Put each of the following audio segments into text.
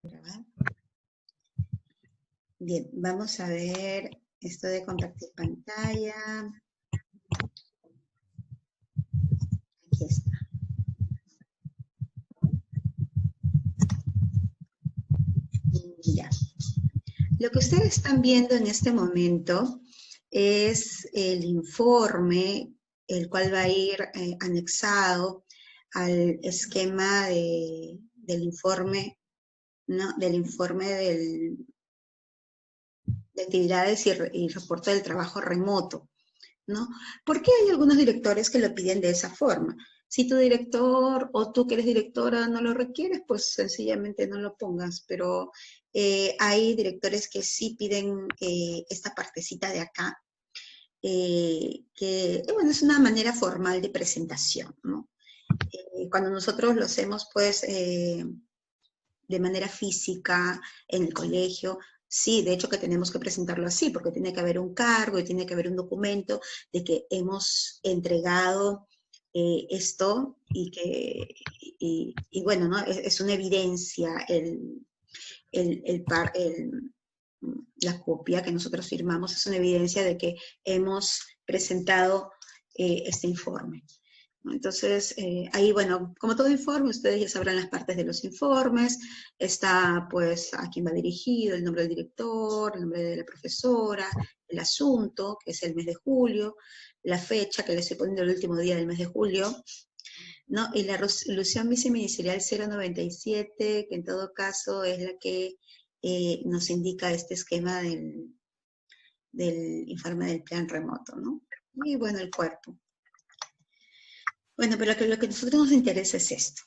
grabar. Bien, vamos a ver esto de compartir pantalla. Aquí está. Ya. Lo que ustedes están viendo en este momento es el informe, el cual va a ir anexado al esquema del informe, ¿no? Del informe de actividades y reporte del trabajo remoto, ¿no? ¿Por qué hay algunos directores que lo piden de esa forma? Si tu director o tú que eres directora no lo requieres, pues sencillamente no lo pongas, pero hay directores que sí piden esta partecita de acá, que bueno, es una manera formal de presentación, ¿no? Cuando nosotros lo hacemos, pues, de manera física, en el colegio, sí, de hecho que tenemos que presentarlo así, porque tiene que haber un cargo y tiene que haber un documento de que hemos entregado esto y que, y bueno, ¿no? Es una evidencia la copia que nosotros firmamos, es una evidencia de que hemos presentado este informe. Entonces, ahí, bueno, como todo informe, ustedes ya sabrán las partes de los informes, está pues a quién va dirigido, el nombre del director, el nombre de la profesora, el asunto, que es el mes de julio, la fecha que les estoy poniendo el último día del mes de julio, ¿no? Y la resolución viceministerial 097, que en todo caso es la que nos indica este esquema del informe del plan remoto, ¿no? Y bueno, el cuerpo. Bueno, pero lo que a nosotros nos interesa es esto,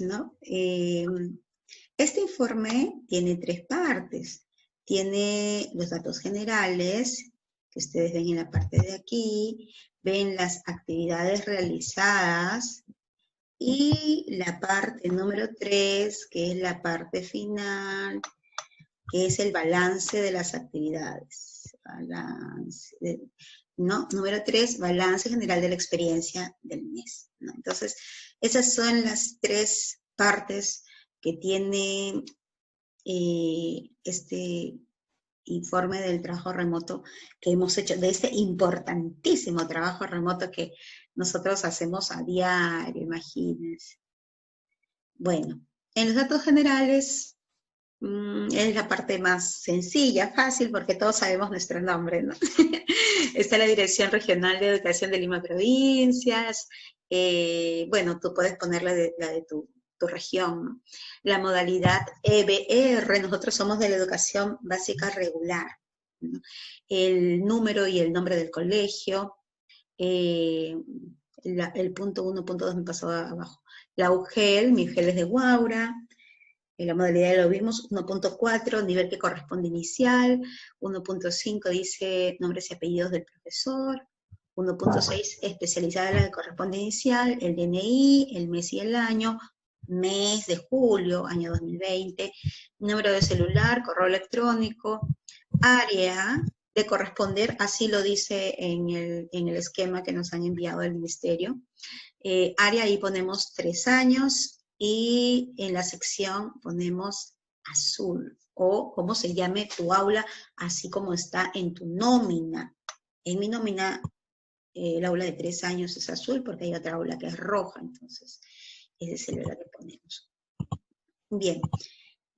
¿no? Este informe tiene tres partes. Tiene los datos generales, que ustedes ven en la parte de aquí, ven las actividades realizadas, y la parte número 3, que es la parte final, que es el balance de las actividades. ¿No? Número 3, balance general de la experiencia del mes, ¿no? Entonces, esas son las tres partes que tiene este informe del trabajo remoto que hemos hecho, de este importantísimo trabajo remoto que nosotros hacemos a diario, imagínense. Bueno, en los datos generales es la parte más sencilla, fácil, porque todos sabemos nuestro nombre, ¿no? Está la Dirección Regional de Educación de Lima Provincias. Bueno, tú puedes poner la de tu región, ¿no? La modalidad EBR, nosotros somos de la Educación Básica Regular, ¿no? El número y el nombre del colegio, el punto 1, punto 2 me pasó abajo. La UGEL, mi UGEL es de Huaura. En la modalidad lo vimos, 1.4, nivel que corresponde inicial, 1.5 dice nombres y apellidos del profesor, 1.6 especializada la que corresponde inicial, el DNI, el mes y el año, mes de julio, año 2020, número de celular, correo electrónico, área de corresponder, así lo dice en el esquema que nos han enviado del ministerio, área, ahí ponemos 3 años, y en la sección ponemos azul, o como se llame tu aula, así como está en tu nómina. En mi nómina, el aula de 3 años es azul, porque hay otra aula que es roja, entonces ese es el aula que ponemos. Bien,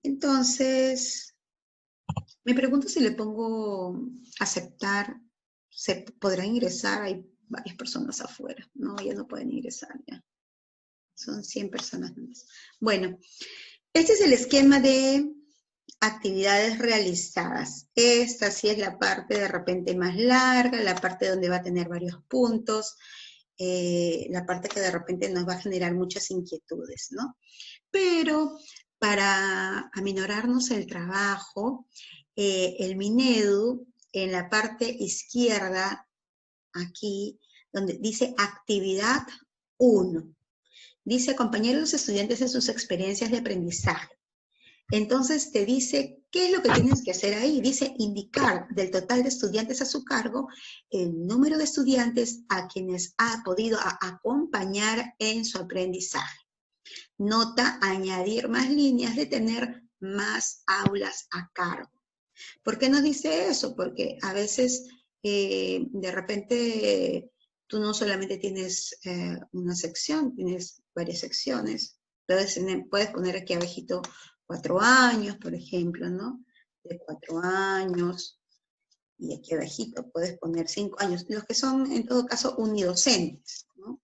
entonces, me pregunto si le pongo aceptar, ¿se podrá ingresar? Hay varias personas afuera, no, ya no pueden ingresar ya. Son 100 personas más. Bueno, este es el esquema de actividades realizadas. Esta sí es la parte de repente más larga, la parte donde va a tener varios puntos, la parte que de repente nos va a generar muchas inquietudes, ¿no? Pero para aminorarnos el trabajo, el Minedu, en la parte izquierda, aquí, donde dice actividad 1, dice acompañar a los estudiantes en sus experiencias de aprendizaje. Entonces te dice, ¿qué es lo que tienes que hacer ahí? Dice indicar del total de estudiantes a su cargo el número de estudiantes a quienes ha podido acompañar en su aprendizaje. Nota, añadir más líneas de tener más aulas a cargo. ¿Por qué nos dice eso? Porque a veces, de repente, tú no solamente tienes una sección, tienes varias secciones. Puedes poner aquí abajito 4 años, por ejemplo, ¿no? De 4 años, y aquí abajito puedes poner 5 años, los que son, en todo caso, unidocentes, ¿no?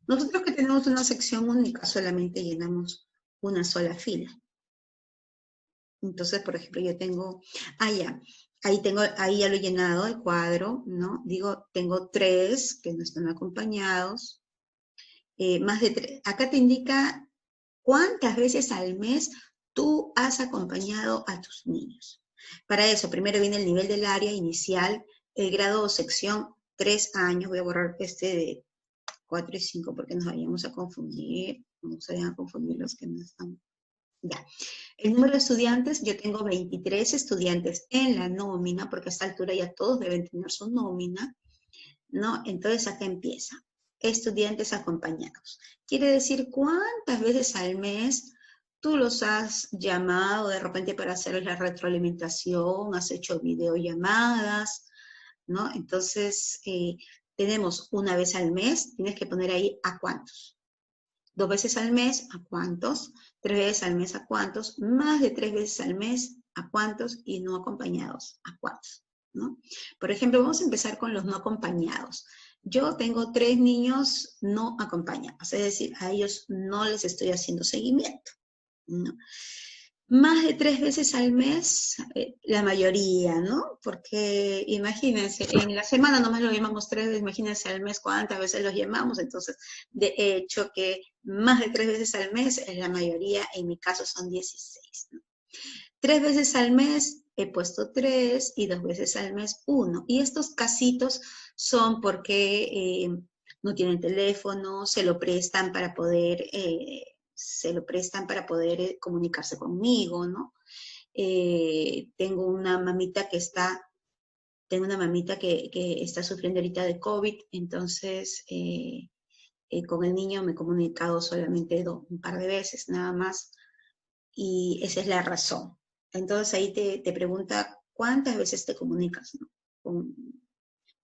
Nosotros que tenemos una sección única, solamente llenamos una sola fila. Entonces, por ejemplo, yo tengo, ya, ahí ya lo he llenado el cuadro, ¿no? Digo, tengo 3 que no están acompañados, más de 3. Acá te indica cuántas veces al mes tú has acompañado a tus niños. Para eso, primero viene el nivel del área inicial, el grado o sección, 3 años. Voy a borrar este de 4 y 5 porque nos vayamos a confundir, no se vayan a confundir los que no están. Ya. El número de estudiantes, yo tengo 23 estudiantes en la nómina, porque a esta altura ya todos deben tener su nómina, ¿no? Entonces acá empieza. Estudiantes acompañados. Quiere decir cuántas veces al mes tú los has llamado de repente para hacerles la retroalimentación, has hecho videollamadas, ¿no? Entonces, tenemos una vez al mes, tienes que poner ahí a cuántos. 2 veces al mes, ¿a cuántos? 3 veces al mes, ¿a cuántos? Más de 3 veces al mes, ¿a cuántos? Y no acompañados, ¿a cuántos? ¿No? Por ejemplo, vamos a empezar con los no acompañados. Yo tengo 3 niños no acompañados, es decir, a ellos no les estoy haciendo seguimiento, ¿no? Más de 3 veces al mes, la mayoría, ¿no? Porque imagínense, en la semana nomás lo llamamos 3 veces, imagínense al mes cuántas veces los llamamos, entonces, de hecho que más de 3 veces al mes, es la mayoría, en mi caso son 16, ¿no? 3 veces al mes he puesto 3 y 2 veces al mes 1. Y estos casitos son porque no tienen teléfono, se lo prestan para poder comunicarse conmigo, ¿no? Tengo una mamita que está sufriendo ahorita de COVID, entonces con el niño me he comunicado solamente un par de veces nada más, y esa es la razón. Entonces ahí te pregunta cuántas veces te comunicas, ¿no?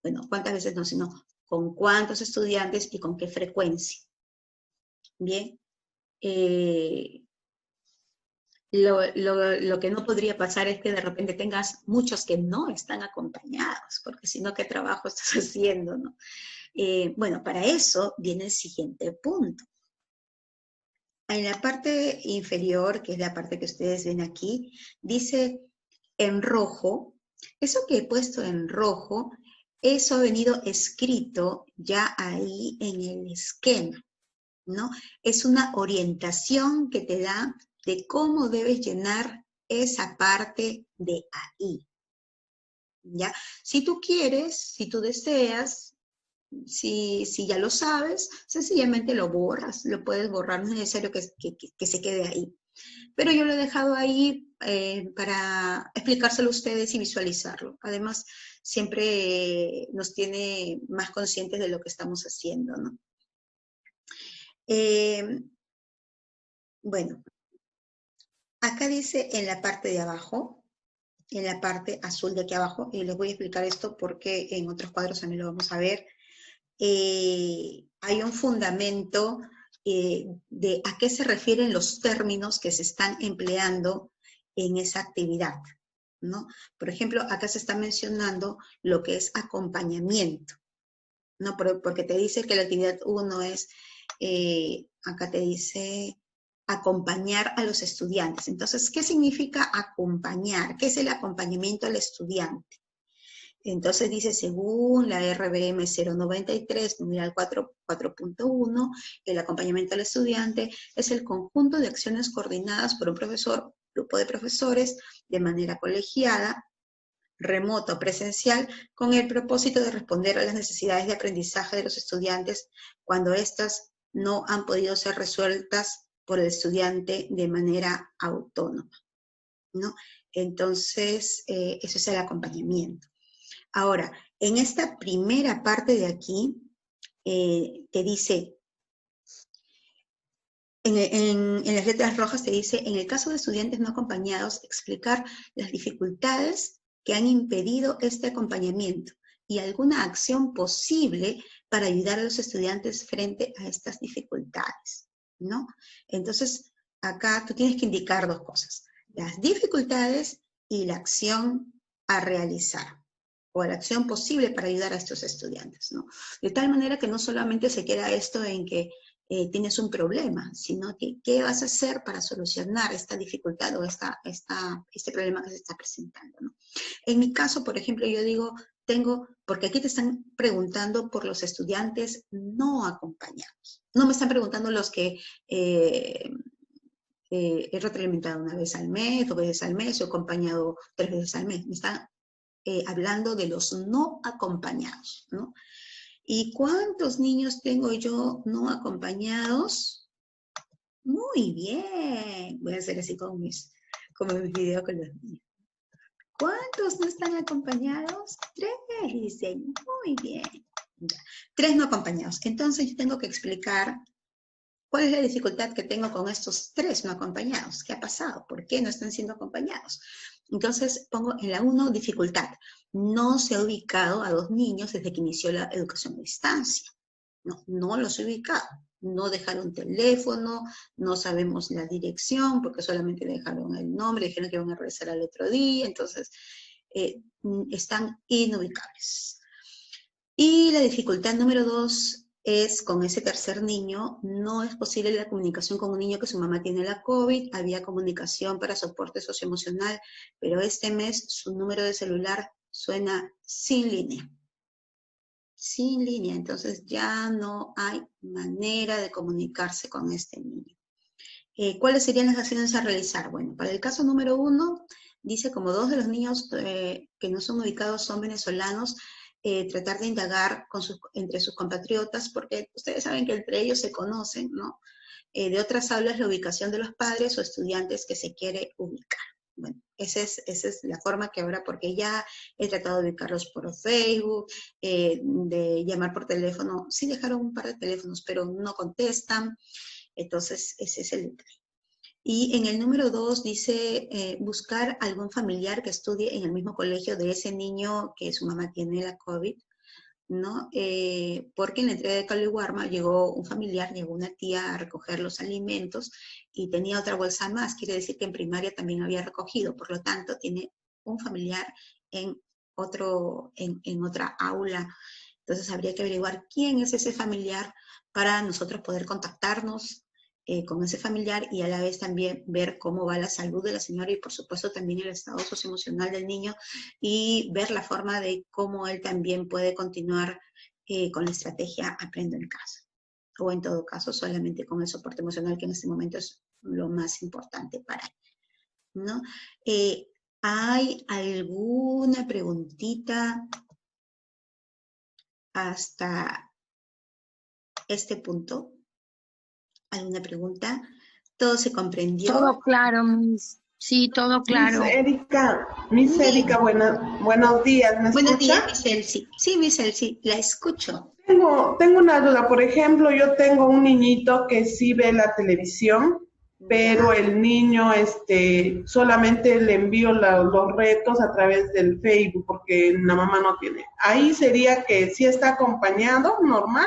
Bueno, cuántas veces no, sino con cuántos estudiantes y con qué frecuencia. Bien. Lo que no podría pasar es que de repente tengas muchos que no están acompañados, porque si no, ¿qué trabajo estás haciendo, no? Bueno, para eso viene el siguiente punto. En la parte inferior, que es la parte que ustedes ven aquí, dice en rojo. Eso que he puesto en rojo, eso ha venido escrito ya ahí en el esquema, ¿no? Es una orientación que te da de cómo debes llenar esa parte de ahí, ¿ya? Si tú quieres, si tú deseas, si ya lo sabes, sencillamente lo borras, lo puedes borrar, no es necesario que se quede ahí. Pero yo lo he dejado ahí para explicárselo a ustedes y visualizarlo. Además, siempre nos tiene más conscientes de lo que estamos haciendo, ¿no? Bueno, acá dice en la parte de abajo, en la parte azul de aquí abajo, y les voy a explicar esto porque en otros cuadros también lo vamos a ver, hay un fundamento de a qué se refieren los términos que se están empleando en esa actividad, ¿no? Por ejemplo, acá se está mencionando lo que es acompañamiento, ¿no? Porque te dice que la actividad 1 es, acá te dice acompañar a los estudiantes. Entonces, ¿qué significa acompañar? ¿Qué es el acompañamiento al estudiante? Entonces dice, según la RBM 093, numeral 4.1, el acompañamiento al estudiante es el conjunto de acciones coordinadas por un profesor, grupo de profesores, de manera colegiada, remota o presencial, con el propósito de responder a las necesidades de aprendizaje de los estudiantes cuando éstas no han podido ser resueltas por el estudiante de manera autónoma, ¿no? Entonces, eso es el acompañamiento. Ahora, en esta primera parte de aquí, te dice, en las letras rojas te dice, en el caso de estudiantes no acompañados, explicar las dificultades que han impedido este acompañamiento y alguna acción posible para ayudar a los estudiantes frente a estas dificultades, ¿no? Entonces, acá tú tienes que indicar dos cosas, las dificultades y la acción a realizar, o la acción posible para ayudar a estos estudiantes, ¿no? De tal manera que no solamente se queda esto en que tienes un problema, sino que qué vas a hacer para solucionar esta dificultad o este problema que se está presentando, ¿no? En mi caso, por ejemplo, yo digo, porque aquí te están preguntando por los estudiantes no acompañados. No me están preguntando los que he retroalimentado una vez al mes, 2 veces al mes, o acompañado 3 veces al mes. Me están hablando de los no acompañados, ¿no? ¿Y cuántos niños tengo yo no acompañados? Muy bien. Voy a hacer así como mis videos con los niños. ¿Cuántos no están acompañados? 3, dicen. Muy bien. Ya. 3 no acompañados. Entonces yo tengo que explicar cuál es la dificultad que tengo con estos 3 no acompañados. ¿Qué ha pasado? ¿Por qué no están siendo acompañados? Entonces pongo en la 1, dificultad. No se ha ubicado a 2 niños desde que inició la educación a distancia. No los he ubicado. No dejaron teléfono, no sabemos la dirección, porque solamente dejaron el nombre, dijeron que iban a regresar al otro día, entonces están inubicables. Y la dificultad número 2 es con ese tercer niño, no es posible la comunicación con un niño que su mamá tiene la COVID, había comunicación para soporte socioemocional, pero este mes su número de celular suena sin línea. Sin línea, entonces ya no hay manera de comunicarse con este niño. ¿Cuáles serían las acciones a realizar? Bueno, para el caso número 1, dice como 2 de los niños que no son ubicados son venezolanos, tratar de indagar entre sus compatriotas, porque ustedes saben que entre ellos se conocen, ¿no? De otras aulas, la ubicación de los padres o estudiantes que se quiere ubicar. Bueno, esa es la forma que ahora, porque ya he tratado de ubicarlos por Facebook, de llamar por teléfono, sí dejaron un par de teléfonos, pero no contestan, entonces ese es el detalle. Y en el número 2 dice buscar algún familiar que estudie en el mismo colegio de ese niño que su mamá tiene la COVID, ¿no? Porque en la entrega de Caliwarma llegó un familiar, llegó una tía a recoger los alimentos y tenía otra bolsa más, quiere decir que en primaria también había recogido, por lo tanto tiene un familiar en otra aula. Entonces habría que averiguar quién es ese familiar para nosotros poder contactarnos con ese familiar y a la vez también ver cómo va la salud de la señora y por supuesto también el estado socioemocional del niño y ver la forma de cómo él también puede continuar con la estrategia Aprendo en Casa. O en todo caso solamente con el soporte emocional que en este momento es lo más importante para él, ¿no? ¿Hay alguna preguntita hasta este punto? ¿Alguna pregunta? ¿Todo se comprendió? Todo claro, Miss. Sí, todo claro. Miss Erika, buenos días, ¿me Buenos escucha? días, Miss Elsie. Sí, Miss Elsie, la escucho. Tengo una duda, por ejemplo, yo tengo un niñito que sí ve la televisión, pero el niño solamente le envío los retos a través del Facebook porque la mamá no tiene. ¿Ahí sería que sí está acompañado, normal?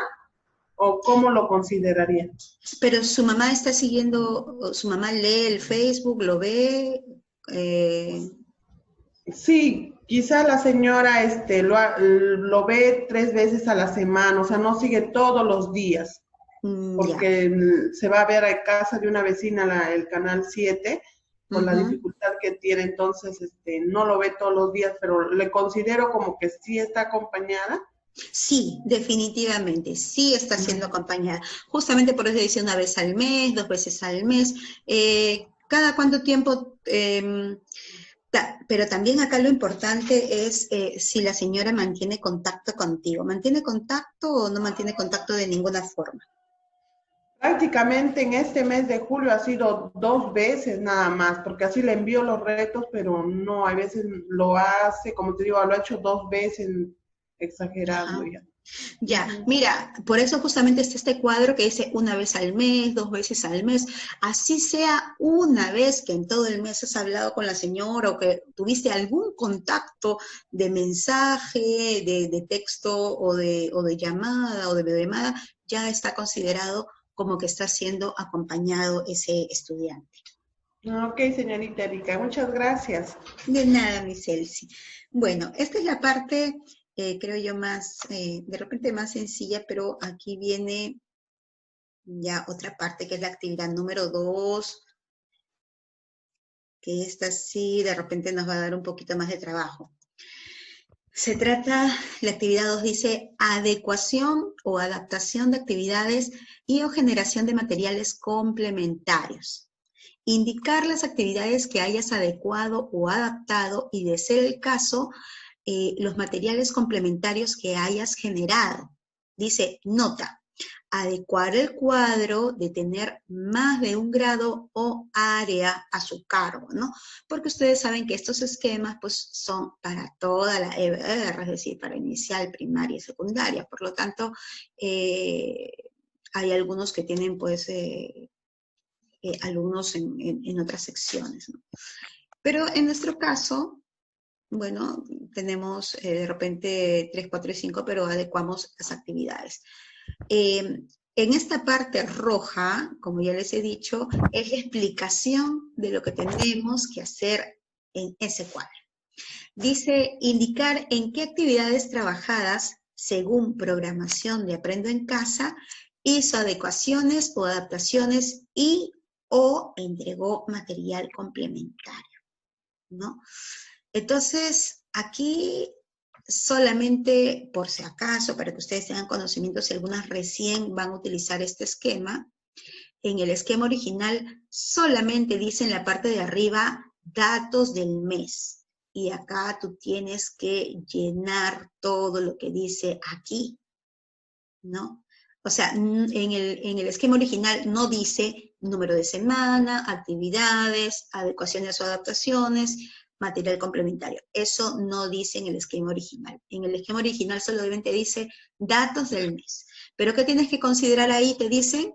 ¿O cómo lo consideraría? Pero su mamá está siguiendo, su mamá lee el Facebook, lo ve. Sí, quizá la señora lo ve 3 veces a la semana, o sea, no sigue todos los días, porque se va a ver a casa de una vecina el canal 7, por la dificultad que tiene, entonces no lo ve todos los días, pero le considero como que sí está acompañada. Sí, definitivamente, sí está siendo acompañada. Justamente por eso dice una vez al mes, 2 veces al mes. ¿Cada cuánto tiempo? Pero también acá lo importante es si la señora mantiene contacto contigo. ¿Mantiene contacto o no mantiene contacto de ninguna forma? Prácticamente en este mes de julio ha sido 2 veces nada más, porque así le envío los retos, pero no, a veces lo hace, como te digo, lo ha hecho 2 veces, exagerando ya. Ya, mira, por eso justamente está este cuadro que dice una vez al mes, 2 veces al mes, así sea una vez que en todo el mes has hablado con la señora o que tuviste algún contacto de mensaje, de texto o de llamada o de videollamada, ya está considerado como que está siendo acompañado ese estudiante. Ok, señorita Erika, muchas gracias. De nada, mi Celsi. Bueno, esta es la parte, creo yo, más, de repente más sencilla, pero aquí viene ya otra parte que es la actividad número 2, que esta sí de repente nos va a dar un poquito más de trabajo. Se trata, la actividad 2 dice adecuación o adaptación de actividades y o generación de materiales complementarios. Indicar las actividades que hayas adecuado o adaptado y, de ser el caso, los materiales complementarios que hayas generado. Dice, nota, adecuar el cuadro de tener más de 1 grado o área a su cargo, ¿no? Porque ustedes saben que estos esquemas pues son para toda la EBR, es decir, para inicial, primaria y secundaria. Por lo tanto, hay algunos que tienen pues alumnos en otras secciones, ¿no? Pero en nuestro caso, bueno, tenemos de repente 3, 4 y 5, pero adecuamos las actividades. En esta parte roja, como ya les he dicho, es la explicación de lo que tenemos que hacer en ese cuadro. Dice, indicar en qué actividades trabajadas, según programación de Aprendo en Casa, hizo adecuaciones o adaptaciones y o entregó material complementario, ¿no? Entonces, aquí solamente por si acaso, para que ustedes tengan conocimiento, si algunas recién van a utilizar este esquema, en el esquema original solamente dice en la parte de arriba datos del mes. Y acá tú tienes que llenar todo lo que dice aquí, ¿no? O sea, en el esquema original no dice número de semana, actividades, adecuaciones o adaptaciones, material complementario. Eso no dice en el esquema original. En el esquema original solamente dice datos del mes. Pero ¿qué tienes que considerar ahí? Te dicen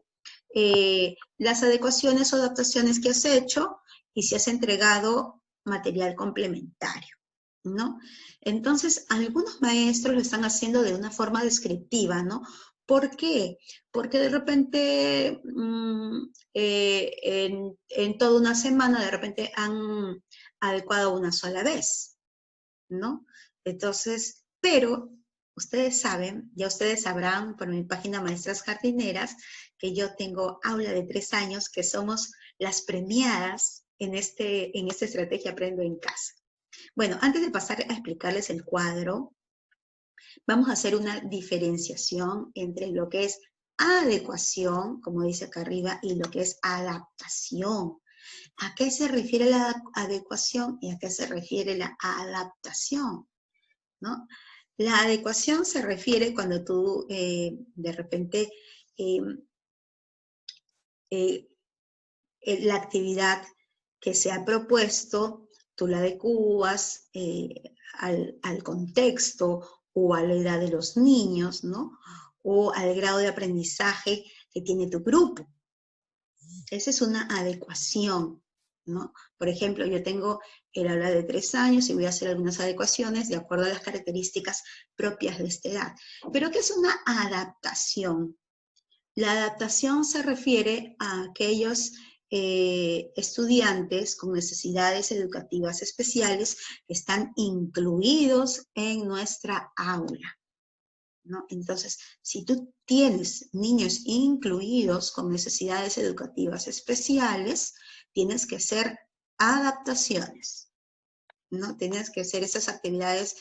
las adecuaciones o adaptaciones que has hecho y si has entregado material complementario, ¿no? Entonces, algunos maestros lo están haciendo de una forma descriptiva, ¿no? ¿Por qué? Porque de repente en toda una semana de repente han adecuado una sola vez, ¿no? Entonces, pero ustedes saben, ya ustedes sabrán por mi página Maestras Jardineras, que yo tengo aula de 3 años, que somos las premiadas en esta estrategia Aprendo en Casa. Bueno, antes de pasar a explicarles el cuadro, vamos a hacer una diferenciación entre lo que es adecuación, como dice acá arriba, y lo que es adaptación. ¿A qué se refiere la adecuación y a qué se refiere la adaptación? ¿No? La adecuación se refiere cuando tú de repente la actividad que se ha propuesto, tú la adecuas al contexto o a la edad de los niños, ¿no? O al grado de aprendizaje que tiene tu grupo. Esa es una adecuación, ¿no? Por ejemplo, yo tengo el aula de 3 años y voy a hacer algunas adecuaciones de acuerdo a las características propias de esta edad. ¿Pero qué es una adaptación? La adaptación se refiere a aquellos estudiantes con necesidades educativas especiales que están incluidos en nuestra aula, ¿no? Entonces, si tú tienes niños incluidos con necesidades educativas especiales, tienes que hacer adaptaciones, ¿no? Tienes que hacer esas actividades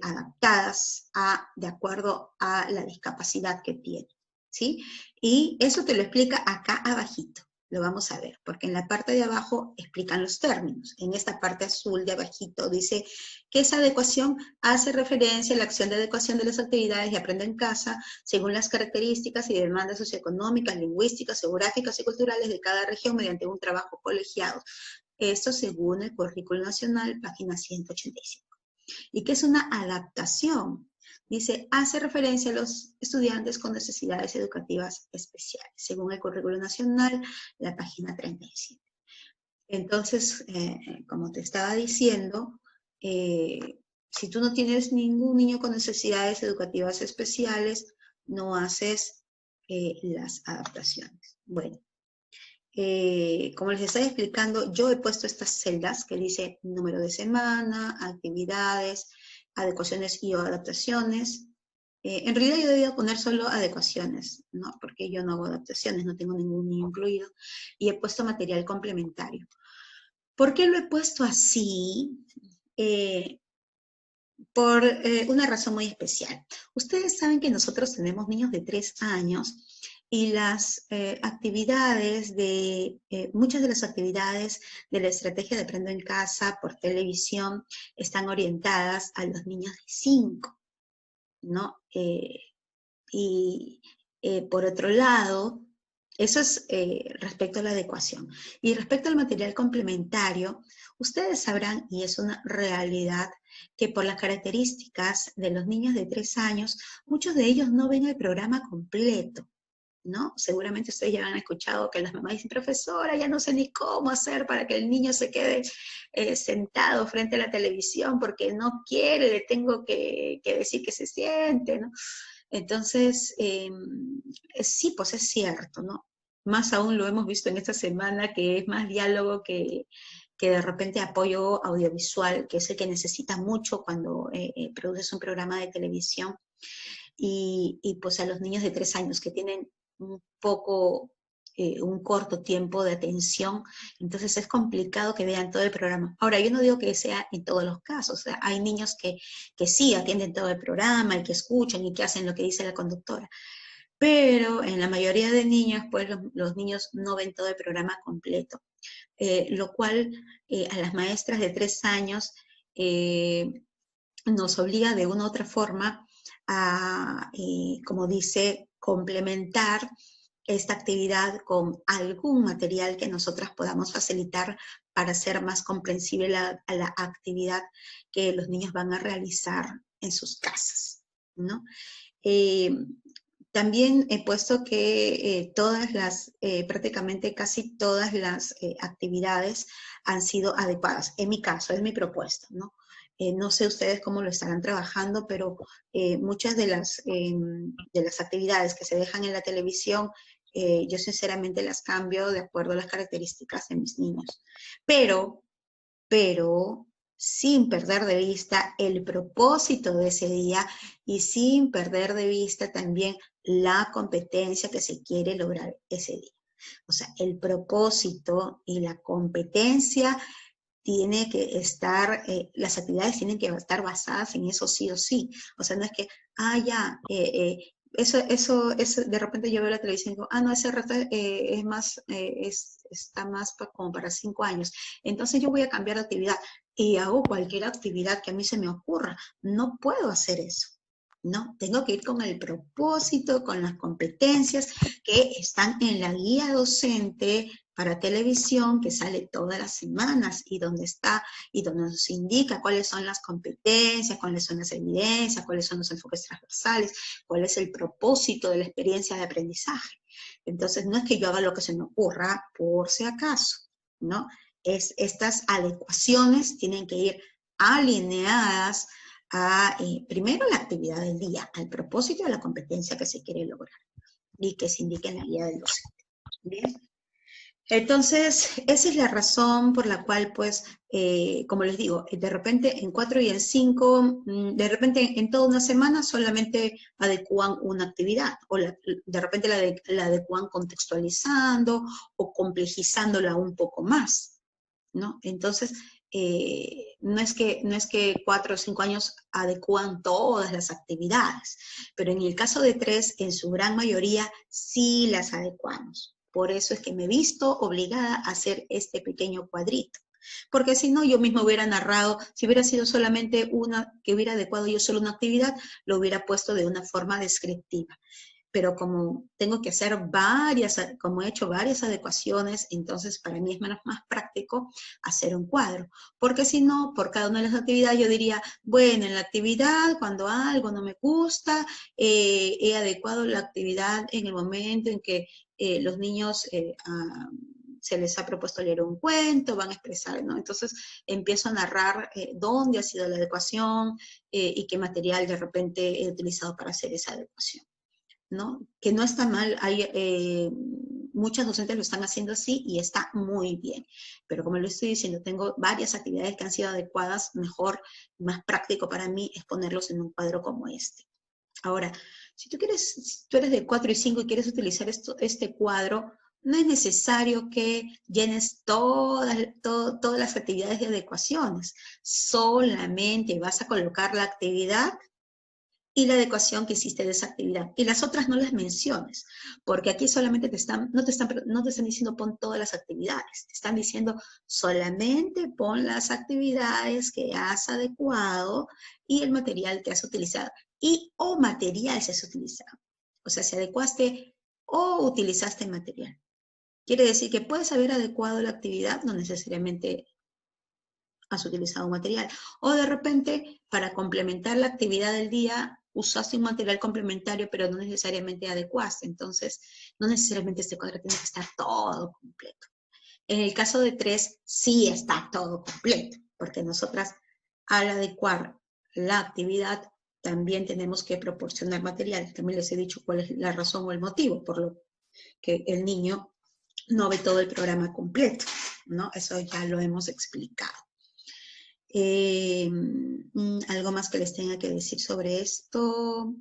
adaptadas de acuerdo a la discapacidad que tiene, ¿sí? Y eso te lo explica acá abajito. Lo vamos a ver, porque en la parte de abajo explican los términos. En esta parte azul de abajito dice que esa adecuación hace referencia a la acción de adecuación de las actividades de Aprendo en Casa según las características y demandas socioeconómicas, lingüísticas, geográficas y culturales de cada región mediante un trabajo colegiado. Esto según el Currículo Nacional, página 185. ¿Y qué es una adaptación? Dice, hace referencia a los estudiantes con necesidades educativas especiales, según el Currículo Nacional, la página 37. Entonces, como te estaba diciendo, si tú no tienes ningún niño con necesidades educativas especiales, no haces las adaptaciones. Bueno, como les estaba explicando, yo he puesto estas celdas que dice número de semana, actividades, adecuaciones y o adaptaciones. En realidad yo debía poner solo adecuaciones, ¿no? Porque yo no hago adaptaciones, no tengo ningún niño incluido. Y he puesto material complementario. ¿Por qué lo he puesto así? Por una razón muy especial. Ustedes saben que nosotros tenemos niños de 3 años y las actividades muchas de las actividades de la estrategia de Aprendo en Casa por televisión están orientadas a los niños de 5, ¿no? Por otro lado, eso es respecto a la adecuación. Y respecto al material complementario, ustedes sabrán, y es una realidad, que por las características de los niños de 3 años, muchos de ellos no ven el programa completo, ¿no? Seguramente ustedes ya han escuchado que las mamás dicen, profesora, ya no sé ni cómo hacer para que el niño se quede sentado frente a la televisión porque no quiere, le tengo que decir que se siente, ¿no? Entonces, sí, pues es cierto, ¿no? Más aún lo hemos visto en esta semana, que es más diálogo que de repente apoyo audiovisual, que es el que necesita mucho cuando produces un programa de televisión. Y pues a los niños de 3 años que tienen un corto tiempo de atención, entonces es complicado que vean todo el programa. Ahora, yo no digo que sea en todos los casos, o sea, hay niños que sí atienden todo el programa y que escuchan y que hacen lo que dice la conductora, pero en la mayoría de niños, pues los niños no ven todo el programa completo, lo cual a las maestras de 3 años nos obliga de una u otra forma a, como dice, complementar esta actividad con algún material que nosotras podamos facilitar para hacer más comprensible la actividad que los niños van a realizar en sus casas, ¿no? También he puesto que prácticamente casi todas las actividades han sido adecuadas. En mi caso, es mi propuesta, ¿no? No sé ustedes cómo lo estarán trabajando, pero muchas de las actividades que se dejan en la televisión, yo sinceramente las cambio de acuerdo a las características de mis niños. Pero sin perder de vista el propósito de ese día y sin perder de vista también la competencia que se quiere lograr ese día. O sea, el propósito y la competencia tiene que estar, las actividades tienen que estar basadas en eso sí o sí. O sea, no es que, eso, de repente yo veo la televisión y digo, no, ese reto es más, está más como para 5 años. Entonces yo voy a cambiar de actividad y hago cualquier actividad que a mí se me ocurra. No puedo hacer eso, ¿no? Tengo que ir con el propósito, con las competencias que están en la guía docente para televisión que sale todas las semanas y donde nos indica cuáles son las competencias, cuáles son las evidencias, cuáles son los enfoques transversales, cuál es el propósito de la experiencia de aprendizaje. Entonces, no es que yo haga lo que se me ocurra por si acaso, ¿no? Estas adecuaciones tienen que ir alineadas a, primero, la actividad del día, al propósito de la competencia que se quiere lograr y que se indique en la guía del docente. ¿Bien? Entonces, esa es la razón por la cual, pues, como les digo, de repente en 4 y en 5, de repente en toda una semana solamente adecúan una actividad, o de repente la adecúan contextualizando o complejizándola un poco más, ¿no? Entonces, no es que 4 o 5 años adecúan todas las actividades, pero en el caso de 3, en su gran mayoría, sí las adecuamos. Por eso es que me he visto obligada a hacer este pequeño cuadrito. Porque si no, yo mismo hubiera narrado, si hubiera sido solamente que hubiera adecuado yo solo una actividad, lo hubiera puesto de una forma descriptiva. pero como tengo que hacer varias, como he hecho varias adecuaciones, entonces para mí es más práctico hacer un cuadro, porque si no, por cada una de las actividades yo diría, bueno, en la actividad, cuando algo no me gusta, he adecuado la actividad en el momento en que los niños se les ha propuesto leer un cuento, van a expresar, ¿no? Entonces empiezo a narrar dónde ha sido la adecuación y qué material de repente he utilizado para hacer esa adecuación, ¿no? Que no está mal, hay muchas docentes lo están haciendo así y está muy bien, pero como lo estoy diciendo, tengo varias actividades que han sido adecuadas, mejor, más práctico para mí es ponerlos en un cuadro como este. Ahora, si tú eres de 4 y 5 y quieres utilizar este cuadro, no es necesario que llenes todas las actividades de adecuaciones. Solamente vas a colocar la actividad y la adecuación que hiciste de esa actividad. Y las otras no las menciones, porque aquí solamente no te están diciendo pon todas las actividades, te están diciendo solamente pon las actividades que has adecuado y el material que has utilizado. Y o material se has utilizado. O sea, si adecuaste o utilizaste material. Quiere decir que puedes haber adecuado la actividad, no necesariamente has utilizado un material. O de repente, para complementar la actividad del día, usaste un material complementario, pero no necesariamente adecuaste. Entonces, no necesariamente este cuadro tiene que estar todo completo. En el caso de 3, sí está todo completo, porque nosotras, al adecuar la actividad, también tenemos que proporcionar material. También les he dicho cuál es la razón o el motivo por lo que el niño no ve todo el programa completo, ¿no? Eso ya lo hemos explicado. Algo más que les tenga que decir sobre esto.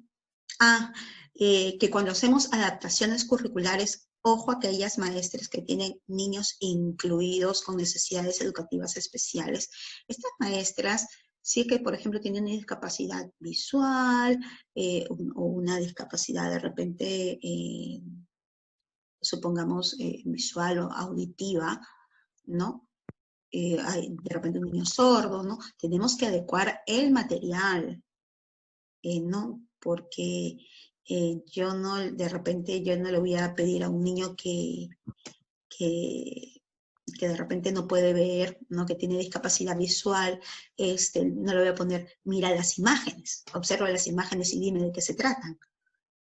Que cuando hacemos adaptaciones curriculares, ojo a aquellas maestras que tienen niños incluidos con necesidades educativas especiales. Estas maestras, sí que, por ejemplo, tienen una discapacidad visual o una discapacidad de repente, supongamos, visual o auditiva, ¿no? Hay de repente un niño sordo, ¿no? Tenemos que adecuar el material, ¿no? Porque de repente yo no le voy a pedir a un niño que de repente no puede ver, ¿no? Que tiene discapacidad visual, no le voy a poner, mira las imágenes, observa las imágenes y dime de qué se tratan,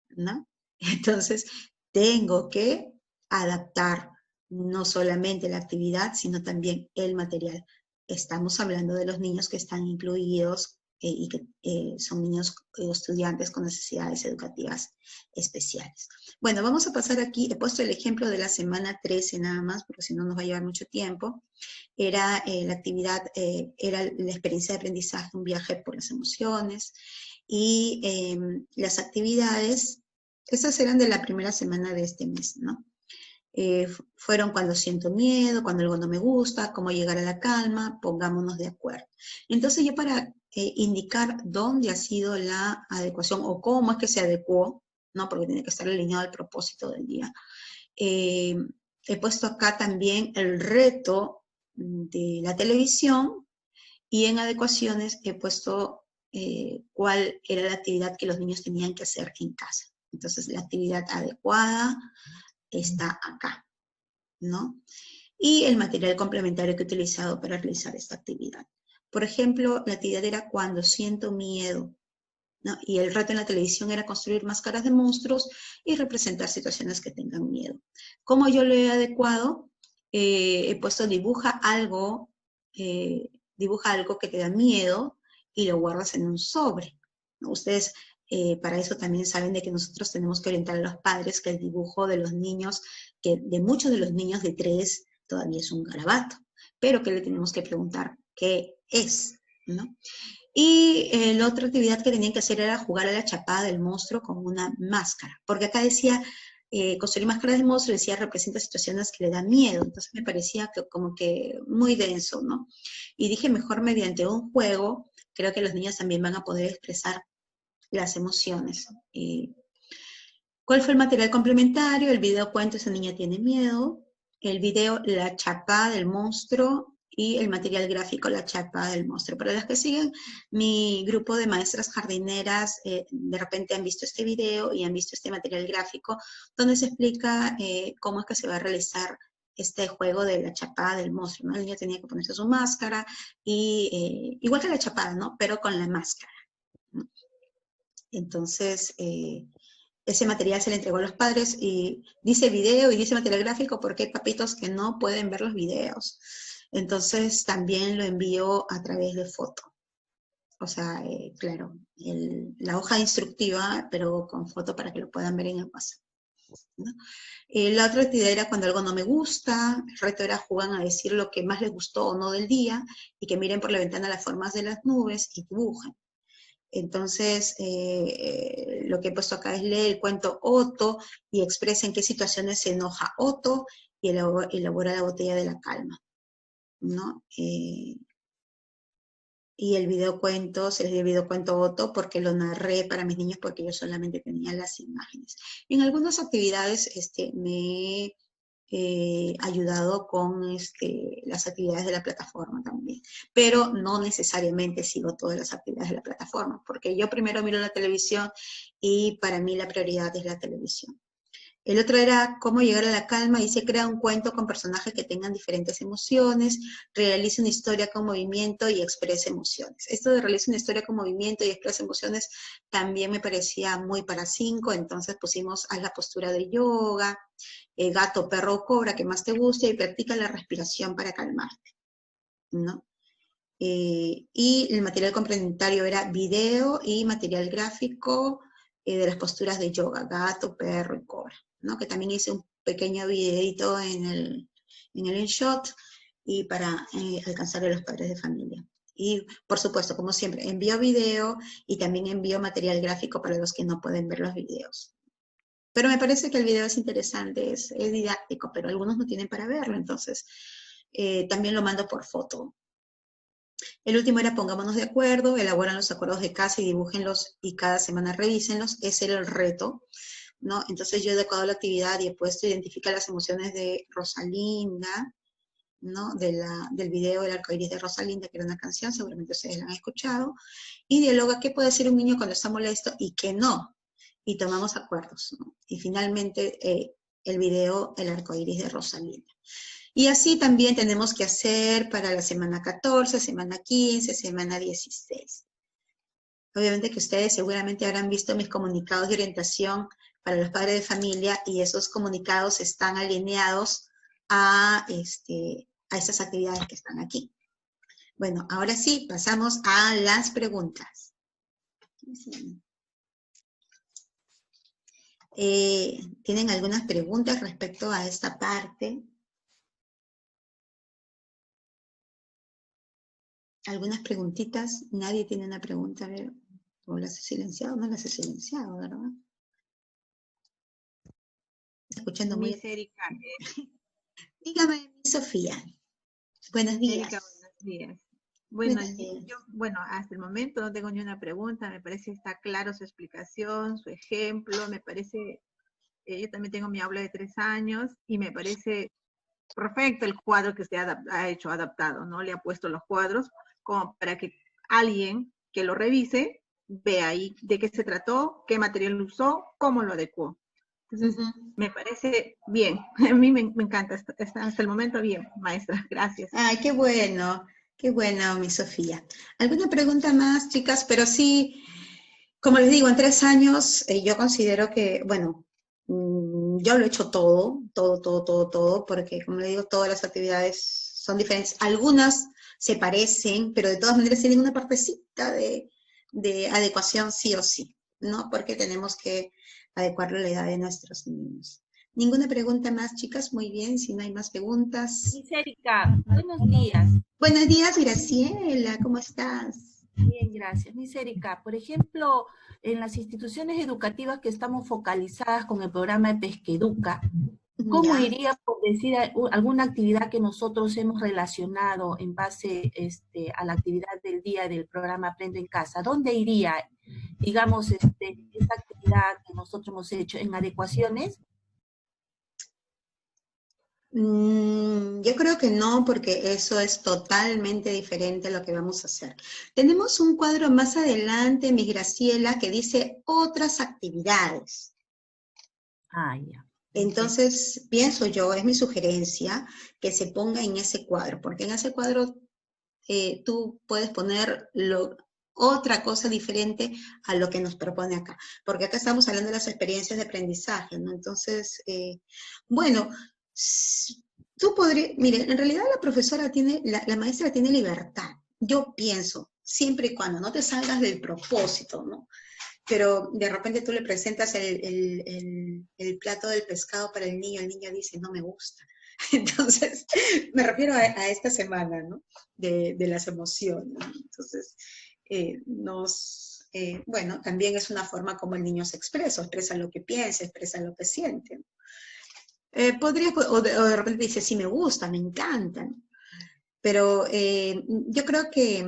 ¿no? Entonces, tengo que adaptar no solamente la actividad, sino también el material. Estamos hablando de los niños que están incluidos y que son niños estudiantes con necesidades educativas especiales. Bueno, vamos a pasar aquí, he puesto el ejemplo de la semana 13 nada más, porque si no nos va a llevar mucho tiempo. Era la actividad, era la experiencia de aprendizaje, un viaje por las emociones, y las actividades, esas eran de la primera semana de este mes, ¿no? Fueron cuando siento miedo, cuando algo no me gusta, cómo llegar a la calma, pongámonos de acuerdo. Entonces yo para indicar dónde ha sido la adecuación o cómo es que se adecuó, ¿no? Porque tiene que estar alineado al propósito del día. He puesto acá también el reto de la televisión y en adecuaciones he puesto cuál era la actividad que los niños tenían que hacer en casa. Entonces la actividad adecuada está acá, ¿no? Y el material complementario que he utilizado para realizar esta actividad. Por ejemplo, la actividad era cuando siento miedo, ¿no? Y el reto en la televisión era construir máscaras de monstruos y representar situaciones que tengan miedo. ¿Cómo yo lo he adecuado? He puesto dibuja algo que te da miedo y lo guardas en un sobre, ¿no? Ustedes para eso también saben de que nosotros tenemos que orientar a los padres que el dibujo de los niños, que de muchos de los niños de 3 todavía es un garabato, pero que le tenemos que preguntar qué es, ¿no? Y la otra actividad que tenían que hacer era jugar a la chapada del monstruo con una máscara, porque acá decía, construir máscaras del monstruo, decía, representa situaciones que le dan miedo, entonces me parecía que, como que muy denso, ¿no? Y dije, mejor mediante un juego, creo que los niños también van a poder expresar las emociones. ¿Cuál fue el material complementario? El video cuento, esa niña tiene miedo. El video, la chapada del monstruo, y el material gráfico La Chapa del Monstruo. Para las que siguen mi grupo de maestras jardineras, de repente han visto este video y han visto este material gráfico, donde se explica cómo es que se va a realizar este juego de la chapada del monstruo, ¿no? El niño tenía que ponerse su máscara, y igual que la chapada, ¿no? Pero con la máscara, ¿no? Entonces, ese material se le entregó a los padres, y dice video y dice material gráfico porque hay papitos que no pueden ver los videos. Entonces, también lo envío a través de foto. O sea, claro, la hoja instructiva, pero con foto para que lo puedan ver en el WhatsApp, ¿no? La otra actividad era cuando algo no me gusta. El reto era jugar a decir lo que más les gustó o no del día, y que miren por la ventana las formas de las nubes y dibujen. Entonces, lo que he puesto acá es leer el cuento Otto y expresa en qué situaciones se enoja Otto, y elabora la botella de la calma, ¿no? Y el videocuento, se les dio el videocuento Otto porque lo narré para mis niños, porque yo solamente tenía las imágenes. En algunas actividades me he ayudado con las actividades de la plataforma también, pero no necesariamente sigo todas las actividades de la plataforma, porque yo primero miro la televisión y para mí la prioridad es la televisión. El otro era cómo llegar a la calma, y se crea un cuento con personajes que tengan diferentes emociones, realiza una historia con movimiento y expresa emociones. Esto de realiza una historia con movimiento y expresa emociones también me parecía muy para 5, entonces pusimos a la postura de yoga, gato, perro o cobra, que más te guste, y practica la respiración para calmarte, ¿no? Y el material complementario era video y material gráfico de las posturas de yoga, gato, perro y cobra, ¿no? Que también hice un pequeño videito en el InShot, y para alcanzar a los padres de familia. Y, por supuesto, como siempre, envío video y también envío material gráfico para los que no pueden ver los videos. Pero me parece que el video es interesante, es didáctico, pero algunos no tienen para verlo, entonces también lo mando por foto. El último era pongámonos de acuerdo, elaboran los acuerdos de casa y dibújenlos, y cada semana revísenlos. Ese era el reto, ¿no? Entonces yo he adecuado la actividad y he puesto identifica las emociones de Rosalinda, ¿no? Del video El arcoíris de Rosalinda, que era una canción, seguramente ustedes la han escuchado, y dialoga qué puede decir un niño cuando está molesto y qué no, y tomamos acuerdos, ¿no? Y finalmente el video El arcoíris de Rosalinda. Y así también tenemos que hacer para la semana 14, semana 15, semana 16. Obviamente que ustedes seguramente habrán visto mis comunicados de orientación para los padres de familia, y esos comunicados están alineados a estas actividades que están aquí. Bueno, ahora sí, pasamos a las preguntas. ¿Tienen algunas preguntas respecto a esta parte? ¿Algunas preguntitas? ¿Nadie tiene una pregunta? A ver, ¿o las he silenciado? No las he silenciado, ¿verdad? Escuchando muy... Erika. Dígame, Sofía. Buenos días. Erika, buenos días. Bueno, bueno, hasta el momento no tengo ni una pregunta, me parece que está claro su explicación, su ejemplo, me parece, yo también tengo mi aula de 3 años, y me parece perfecto el cuadro que usted ha hecho adaptado, ¿no? Le ha puesto los cuadros como para que alguien que lo revise vea ahí de qué se trató, qué material usó, cómo lo adecuó. Entonces, me parece bien. A mí me encanta. Hasta el momento bien, maestra. Gracias. Ay, qué bueno, mi Sofía. ¿Alguna pregunta más, chicas? Pero sí, como les digo, en 3 años yo considero que, bueno, yo lo he hecho todo, porque como les digo, todas las actividades son diferentes. Algunas se parecen, pero de todas maneras tienen una partecita de adecuación sí o sí, ¿no? Porque tenemos que adecuarlo a la edad de nuestros niños. ¿Ninguna pregunta más, chicas? Muy bien, si no hay más preguntas. Miss Erika, buenos días. Buenos días, Graciela, ¿cómo estás? Bien, gracias. Miss Erika, por ejemplo, en las instituciones educativas que estamos focalizadas con el programa de Pesqueduca, ¿cómo iría por decir alguna actividad que nosotros hemos relacionado en base a la actividad del día del programa Aprendo en Casa? ¿Dónde iría, digamos, esa actividad que nosotros hemos hecho en adecuaciones? Yo creo que no, porque eso es totalmente diferente a lo que vamos a hacer. Tenemos un cuadro más adelante, mi Graciela, que dice otras actividades. Ah, ya. Entonces, pienso yo, es mi sugerencia, que se ponga en ese cuadro, porque en ese cuadro tú puedes poner otra cosa diferente a lo que nos propone acá, porque acá estamos hablando de las experiencias de aprendizaje, ¿no? Entonces, bueno, tú podrías, mire, en realidad la profesora tiene, la maestra tiene libertad, yo pienso, siempre y cuando no te salgas del propósito, ¿no? Pero de repente tú le presentas el plato del pescado para el niño dice, no me gusta. Entonces, me refiero a esta semana, ¿no? De las emociones. Entonces, bueno, también es una forma como el niño se expresa lo que piensa, expresa lo que siente. O de repente dice, sí me gusta, me encantan. Pero yo creo que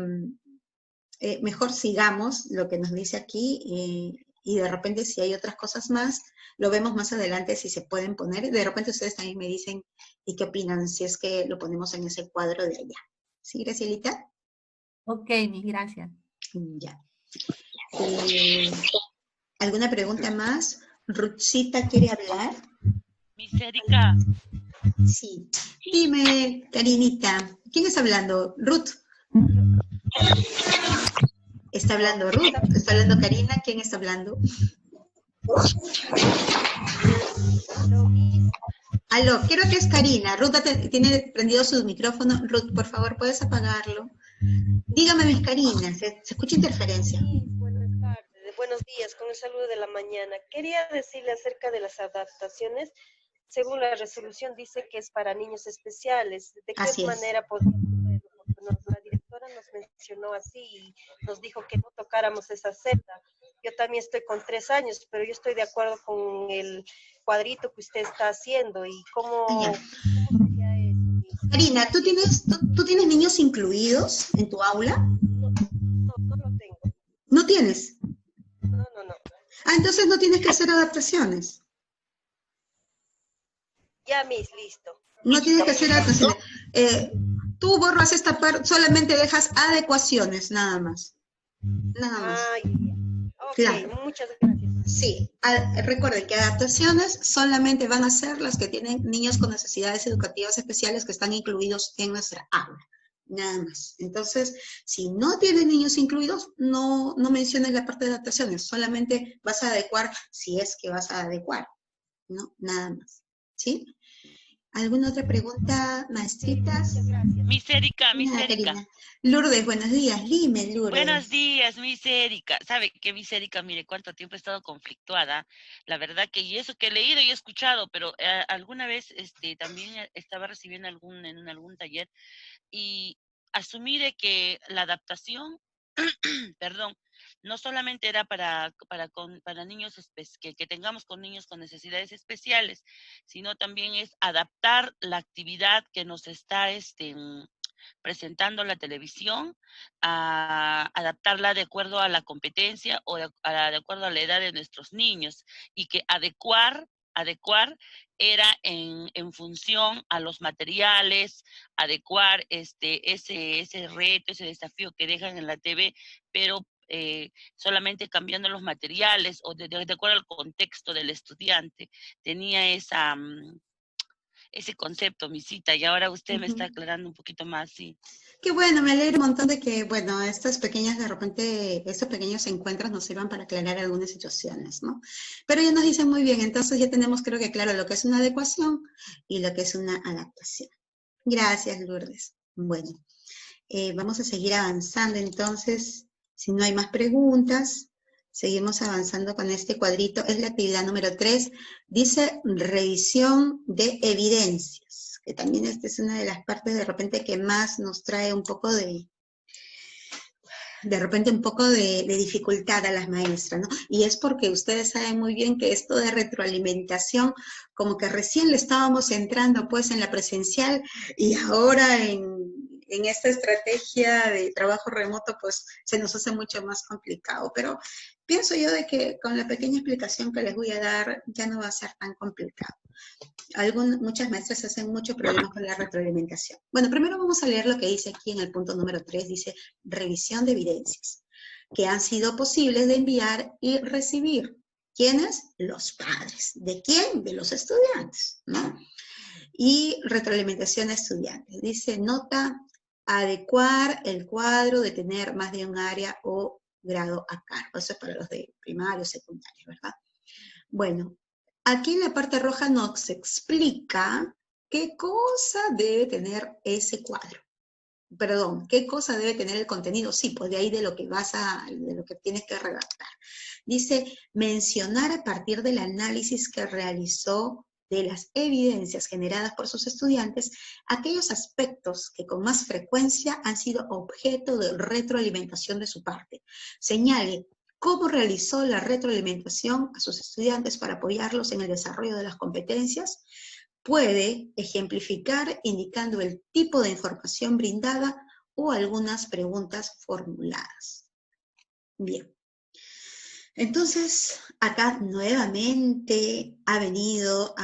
mejor sigamos lo que nos dice aquí y de repente si hay otras cosas más, lo vemos más adelante si se pueden poner. De repente ustedes también me dicen y qué opinan si es que lo ponemos en ese cuadro de allá. ¿Sí, Gracielita? Ok, mis gracias. Ya. ¿Alguna pregunta más? Ruthcita quiere hablar. Miss Erika. Sí. Dime, Karinita. ¿Quién está hablando? Ruth. ¿Está hablando Ruth? ¿Está hablando Karina? ¿Quién está hablando? Aló, creo que es Karina. Ruth tiene prendido su micrófono. Ruth, por favor, ¿puedes apagarlo? Dígame, mis Karina, ¿se escucha interferencia? Sí, buenas tardes, buenos días, con el saludo de la mañana. Quería decirle acerca de las adaptaciones. Según la resolución dice que es para niños especiales. ¿De qué manera podemos hacerlo? Porque la directora nos mencionó así y nos dijo que no tocáramos esa celda. Yo también estoy con 3 años, pero yo estoy de acuerdo con el cuadrito que usted está haciendo y cómo sería eso. Karina, ¿tú tienes niños incluidos en tu aula? No lo tengo. ¿No tienes? No. Ah, entonces no tienes que hacer adaptaciones. Ya, Miss, listo. No tienes que hacer adaptaciones. Tú borras esta parte, solamente dejas adecuaciones, nada más. Nada más. Ok, claro. Muchas gracias. Sí, recuerden que adaptaciones solamente van a ser las que tienen niños con necesidades educativas especiales que están incluidos en nuestra aula. Nada más. Entonces, si no tienes niños incluidos, no menciones la parte de adaptaciones, solamente vas a adecuar si es que vas a adecuar, ¿no? Nada más. ¿Sí? ¿Alguna otra pregunta, maestritas? Miss Erika. Lourdes, buenos días. Dime, Lourdes. Buenos días, Miss Erika. ¿Sabe qué, Miss Erika? Mire, cuánto tiempo he estado conflictuada. La verdad que y eso que he leído y he escuchado, pero alguna vez también estaba recibiendo en algún taller y asumí de que la adaptación, perdón, no solamente era para niños que tengamos con niños con necesidades especiales, sino también es adaptar la actividad que nos está presentando la televisión, a adaptarla de acuerdo a la competencia o de acuerdo a la edad de nuestros niños, y que adecuar era en función a los materiales, adecuar ese reto, ese desafío que dejan en la TV, pero solamente cambiando los materiales o de acuerdo al contexto del estudiante. Tenía ese concepto, mi cita, y ahora usted me está aclarando un poquito más, sí. Qué bueno, me alegro un montón de que, bueno, estos pequeños encuentros nos sirvan para aclarar algunas situaciones, ¿no? Pero ya nos dicen muy bien, entonces ya tenemos, creo que claro, lo que es una adecuación y lo que es una adaptación. Gracias, Lourdes. Bueno, vamos a seguir avanzando, entonces, si no hay más preguntas, seguimos avanzando con este cuadrito. Es la actividad número 3. Dice revisión de evidencias, que también esta es una de las partes de repente que más nos trae un poco de repente un poco de dificultad a las maestras, ¿no? Y es porque ustedes saben muy bien que esto de retroalimentación, como que recién le estábamos entrando pues en la presencial y ahora en esta estrategia de trabajo remoto pues se nos hace mucho más complicado, pero pienso yo de que con la pequeña explicación que les voy a dar ya no va a ser tan complicado. Muchas maestras hacen mucho problema con la retroalimentación. Bueno, primero vamos a leer lo que dice aquí en el punto número 3, dice revisión de evidencias que han sido posibles de enviar y recibir. ¿Quiénes? Los padres. ¿De quién? De los estudiantes, ¿no? Y retroalimentación a estudiantes. Dice, nota, adecuar el cuadro de tener más de un área o grado a cargo. Eso es para los de primario, secundario, ¿verdad? Bueno, aquí en la parte roja nos explica qué cosa debe tener ese cuadro. Perdón, ¿qué cosa debe tener el contenido? Sí, pues de ahí de lo que de lo que tienes que redactar. Dice, mencionar a partir del análisis que realizó de las evidencias generadas por sus estudiantes, aquellos aspectos que con más frecuencia han sido objeto de retroalimentación de su parte. Señale cómo realizó la retroalimentación a sus estudiantes para apoyarlos en el desarrollo de las competencias. Puede ejemplificar indicando el tipo de información brindada o algunas preguntas formuladas. Bien. Entonces, acá nuevamente ha venido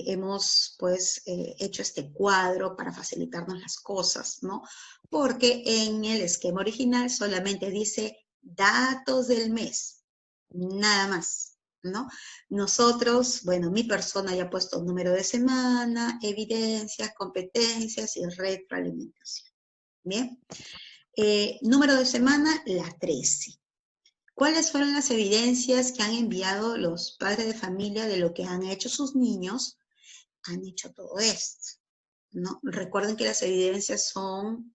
hemos pues hecho este cuadro para facilitarnos las cosas, ¿no? Porque en el esquema original solamente dice datos del mes, nada más, ¿no? Nosotros, bueno, mi persona ya ha puesto número de semana, evidencias, competencias y retroalimentación. Bien. Número de semana, la 13. ¿Cuáles fueron las evidencias que han enviado los padres de familia de lo que han hecho sus niños? Han hecho todo esto, ¿no? Recuerden que las evidencias son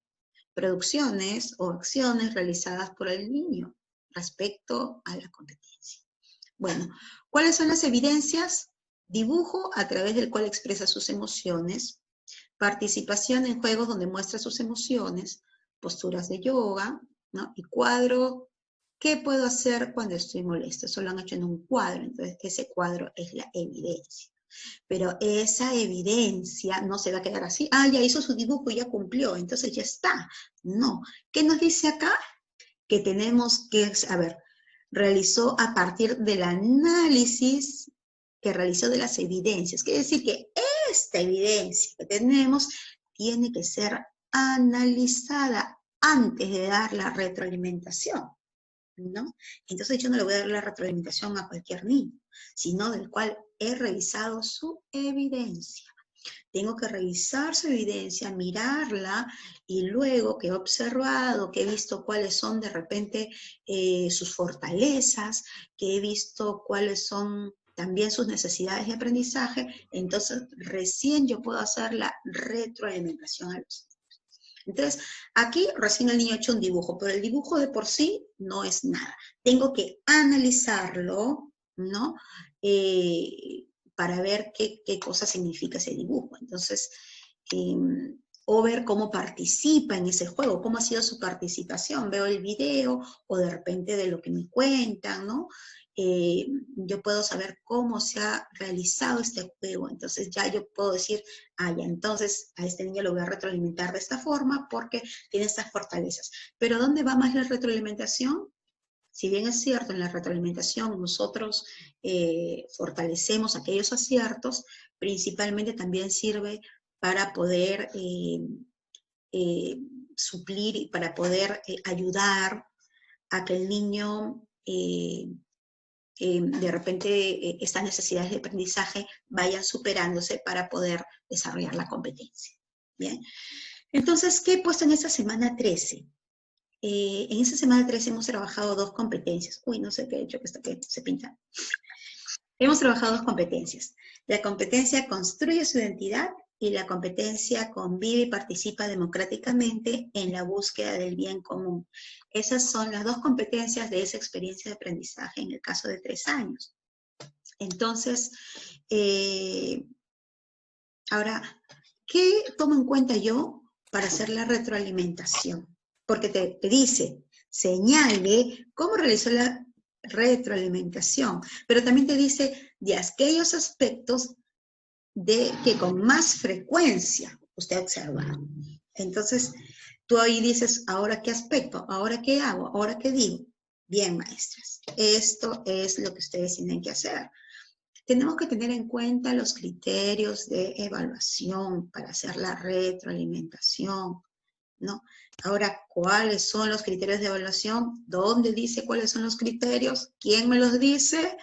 producciones o acciones realizadas por el niño respecto a la competencia. Bueno, ¿cuáles son las evidencias? Dibujo a través del cual expresa sus emociones, participación en juegos donde muestra sus emociones, posturas de yoga, ¿no? Y cuadro. ¿Qué puedo hacer cuando estoy molesto? Eso lo han hecho en un cuadro, entonces ese cuadro es la evidencia. Pero esa evidencia no se va a quedar así, ya hizo su dibujo y ya cumplió, entonces ya está. No. ¿Qué nos dice acá? Que tenemos que, realizó a partir del análisis que realizó de las evidencias. Quiere decir que esta evidencia que tenemos tiene que ser analizada antes de dar la retroalimentación, ¿no? Entonces yo no le voy a dar la retroalimentación a cualquier niño, sino del cual he revisado su evidencia. Tengo que revisar su evidencia, mirarla, y luego que he observado, que he visto cuáles son de repente sus fortalezas, que he visto cuáles son también sus necesidades de aprendizaje, entonces recién yo puedo hacer la retroalimentación a los niños. Entonces, aquí recién el niño ha hecho un dibujo, pero el dibujo de por sí no es nada. Tengo que analizarlo, ¿no? Para ver qué cosa significa ese dibujo. Entonces, o ver cómo participa en ese juego, cómo ha sido su participación. Veo el video o de repente de lo que me cuentan, ¿no? Yo puedo saber cómo se ha realizado este juego. Entonces ya yo puedo decir, ya entonces a este niño lo voy a retroalimentar de esta forma porque tiene estas fortalezas. Pero ¿dónde va más la retroalimentación? Si bien es cierto, en la retroalimentación nosotros fortalecemos aquellos aciertos, principalmente también sirve para poder suplir y para poder ayudar a que el niño de repente estas necesidades de aprendizaje vayan superándose para poder desarrollar la competencia. Bien, entonces, ¿qué he puesto en esta semana 13? En esa semana 13 hemos trabajado 2 competencias. Uy, no sé qué he hecho, que se pinta. Hemos trabajado 2 competencias. La competencia construye su identidad y la competencia convive y participa democráticamente en la búsqueda del bien común. Esas son las 2 competencias de esa experiencia de aprendizaje en el caso de 3 años. Entonces, ahora, ¿qué tomo en cuenta yo para hacer la retroalimentación? Porque te dice, señale cómo realizó la retroalimentación, pero también te dice de aquellos aspectos que con más frecuencia usted ha observado. Entonces, tú ahí dices, ¿ahora qué aspecto? ¿Ahora qué hago? ¿Ahora qué digo? Bien, maestras, esto es lo que ustedes tienen que hacer. Tenemos que tener en cuenta los criterios de evaluación para hacer la retroalimentación, ¿no? Ahora, ¿cuáles son los criterios de evaluación? ¿Dónde dice cuáles son los criterios? ¿Quién me los dice?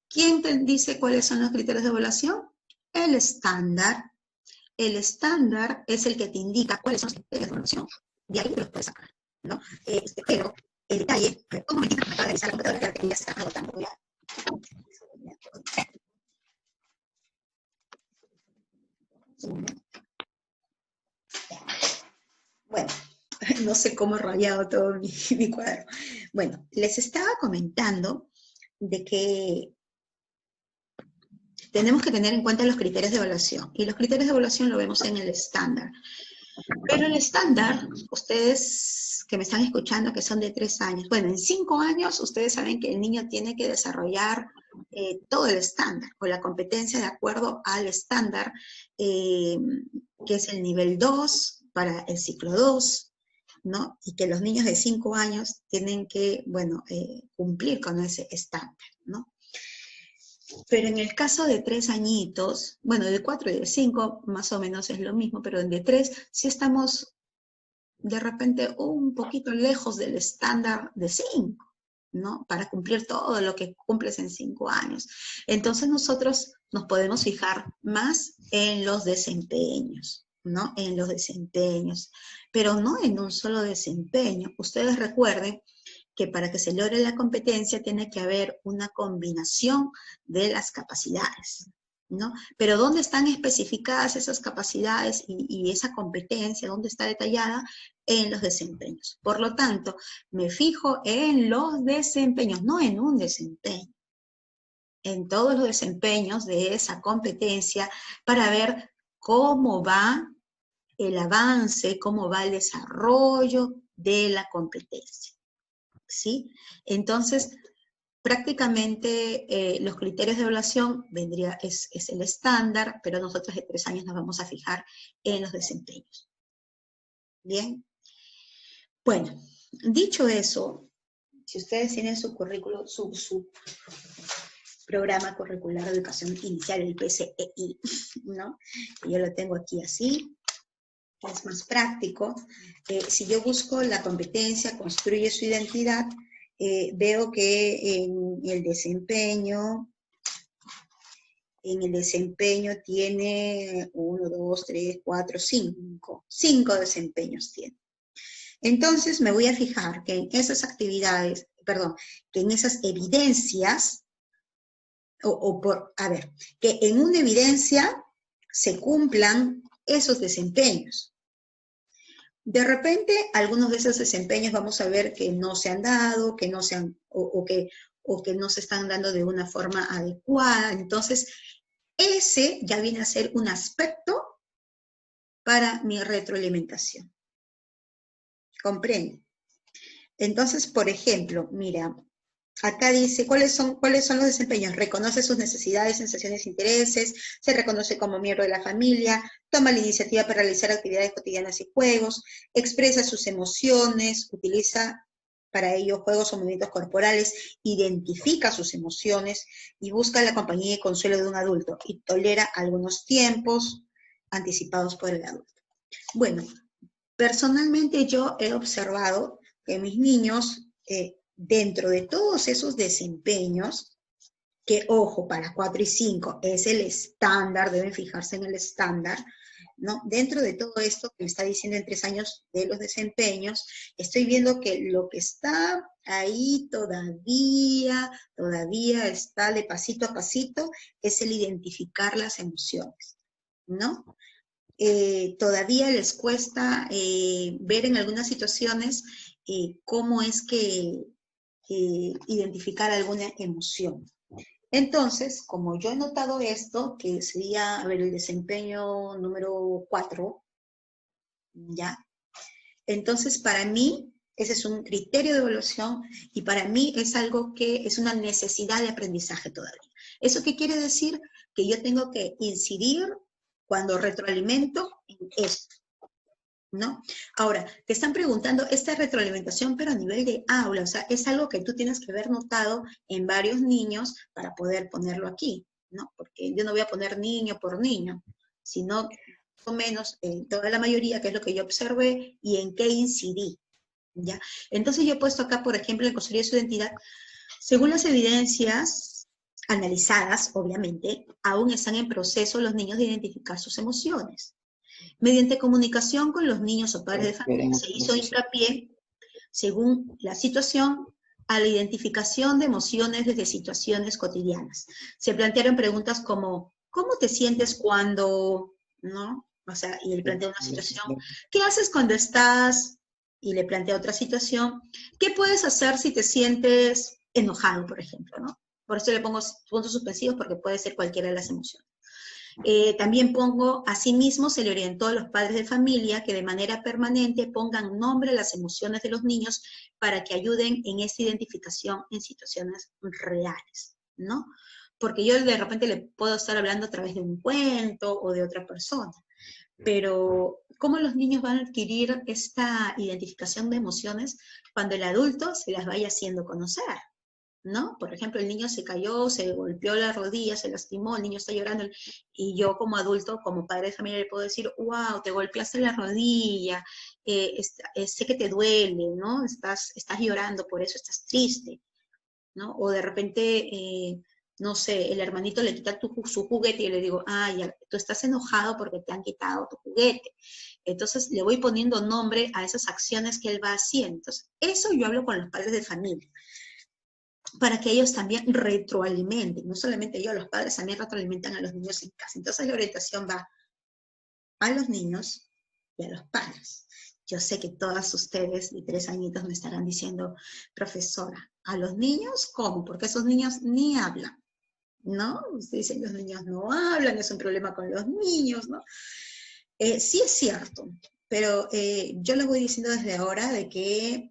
¿Quién te dice cuáles son los criterios de evaluación? El estándar. El estándar es el que te indica cuáles son los criterios de evaluación. De ahí los puedes sacar, ¿no? Pero el detalle, ¿cómo me acaba de realizar la computadora que ya está agotando? Bueno, no sé cómo he rayado todo mi cuadro. Bueno, les estaba comentando de que tenemos que tener en cuenta los criterios de evaluación. Y los criterios de evaluación lo vemos en el estándar. Pero el estándar, ustedes que me están escuchando, que son de 3 años, bueno, en 5 años ustedes saben que el niño tiene que desarrollar todo el estándar, o la competencia de acuerdo al estándar, que es el nivel 2 para el ciclo 2, ¿no? Y que los niños de 5 años tienen que, bueno, cumplir con ese estándar, ¿no? Pero en el caso de 3 añitos, bueno, de 4 y de 5 más o menos es lo mismo, pero de 3 sí estamos de repente un poquito lejos del estándar de 5, ¿no? Para cumplir todo lo que cumples en 5 años. Entonces nosotros nos podemos fijar más en los desempeños, ¿no? En los desempeños, pero no en un solo desempeño. Ustedes recuerden que para que se logre la competencia tiene que haber una combinación de las capacidades, ¿no? Pero ¿dónde están especificadas esas capacidades y esa competencia? ¿Dónde está detallada? En los desempeños. Por lo tanto, me fijo en los desempeños, no en un desempeño, en todos los desempeños de esa competencia para ver cómo va el avance, cómo va el desarrollo de la competencia. ¿Sí? Entonces, prácticamente los criterios de evaluación es el estándar, pero nosotros de 3 años nos vamos a fijar en los desempeños. ¿Bien? Bueno, dicho eso, si ustedes tienen su currículo, su programa curricular de educación inicial, el PCEI, ¿no? Yo lo tengo aquí así. Es más práctico. Si yo busco la competencia, construye su identidad, veo que en el desempeño tiene 1, 2, 3, 4, 5. 5 desempeños tiene. Entonces me voy a fijar que en esas actividades, que en esas evidencias, que en una evidencia se cumplan esos desempeños. De repente, algunos de esos desempeños vamos a ver que no se han dado, que no se han, o que no se están dando de una forma adecuada. Entonces, ese ya viene a ser un aspecto para mi retroalimentación. ¿Comprende? Entonces, por ejemplo, mira, acá dice, ¿cuáles son los desempeños? Reconoce sus necesidades, sensaciones, intereses, se reconoce como miembro de la familia, toma la iniciativa para realizar actividades cotidianas y juegos, expresa sus emociones, utiliza para ello juegos o movimientos corporales, identifica sus emociones y busca la compañía y consuelo de un adulto y tolera algunos tiempos anticipados por el adulto. Bueno, personalmente yo he observado que mis niños, dentro de todos esos desempeños, que ojo, para 4 y 5 es el estándar, deben fijarse en el estándar, ¿no? Dentro de todo esto que me está diciendo en 3 años de los desempeños, estoy viendo que lo que está ahí todavía está de pasito a pasito, es el identificar las emociones, ¿no? Todavía les cuesta ver en algunas situaciones cómo es que identificar alguna emoción. Entonces, como yo he notado esto, que sería, el desempeño número 4, ¿ya? Entonces, para mí, ese es un criterio de evaluación y para mí es algo que es una necesidad de aprendizaje todavía. ¿Eso qué quiere decir? Que yo tengo que incidir cuando retroalimento en esto, ¿no? Ahora, te están preguntando esta retroalimentación, pero a nivel de aula, o sea, es algo que tú tienes que haber notado en varios niños para poder ponerlo aquí, ¿no? Porque yo no voy a poner niño por niño, sino más o menos toda la mayoría, que es lo que yo observé y en qué incidí, ¿ya? Entonces yo he puesto acá, por ejemplo, en construir su identidad, según las evidencias analizadas, obviamente, aún están en proceso los niños de identificar sus emociones. Mediante comunicación con los niños o padres de familia se hizo hincapié, según la situación, a la identificación de emociones desde situaciones cotidianas. Se plantearon preguntas como, ¿cómo te sientes cuando, no? O sea, y él plantea una situación, ¿qué haces cuando estás? Y le plantea otra situación, ¿qué puedes hacer si te sientes enojado, por ejemplo, ¿no? Por eso le pongo puntos suspensivos, porque puede ser cualquiera de las emociones. También pongo, asimismo, se le orientó a los padres de familia que de manera permanente pongan nombre a las emociones de los niños para que ayuden en esta identificación en situaciones reales, ¿no? Porque yo de repente le puedo estar hablando a través de un cuento o de otra persona, pero ¿cómo los niños van a adquirir esta identificación de emociones cuando el adulto se las vaya haciendo conocer? ¿No? Por ejemplo, el niño se cayó, se golpeó la rodilla, se lastimó, el niño está llorando, y yo como adulto, como padre de familia, le puedo decir, wow, te golpeaste la rodilla, sé que te duele, ¿no? Estás llorando, por eso estás triste, ¿no? O de repente, no sé, el hermanito le quita su juguete y yo le digo, ya, tú estás enojado porque te han quitado tu juguete. Entonces le voy poniendo nombre a esas acciones que él va haciendo. Entonces, eso yo hablo con los padres de familia, para que ellos también retroalimenten, no solamente yo, los padres también retroalimentan a los niños en casa. Entonces la orientación va a los niños y a los padres. Yo sé que todas ustedes de 3 añitos me estarán diciendo, profesora, ¿a los niños cómo? Porque esos niños ni hablan, ¿no? Ustedes dicen, los niños no hablan, es un problema con los niños, ¿no? Sí es cierto, pero yo les voy diciendo desde ahora de que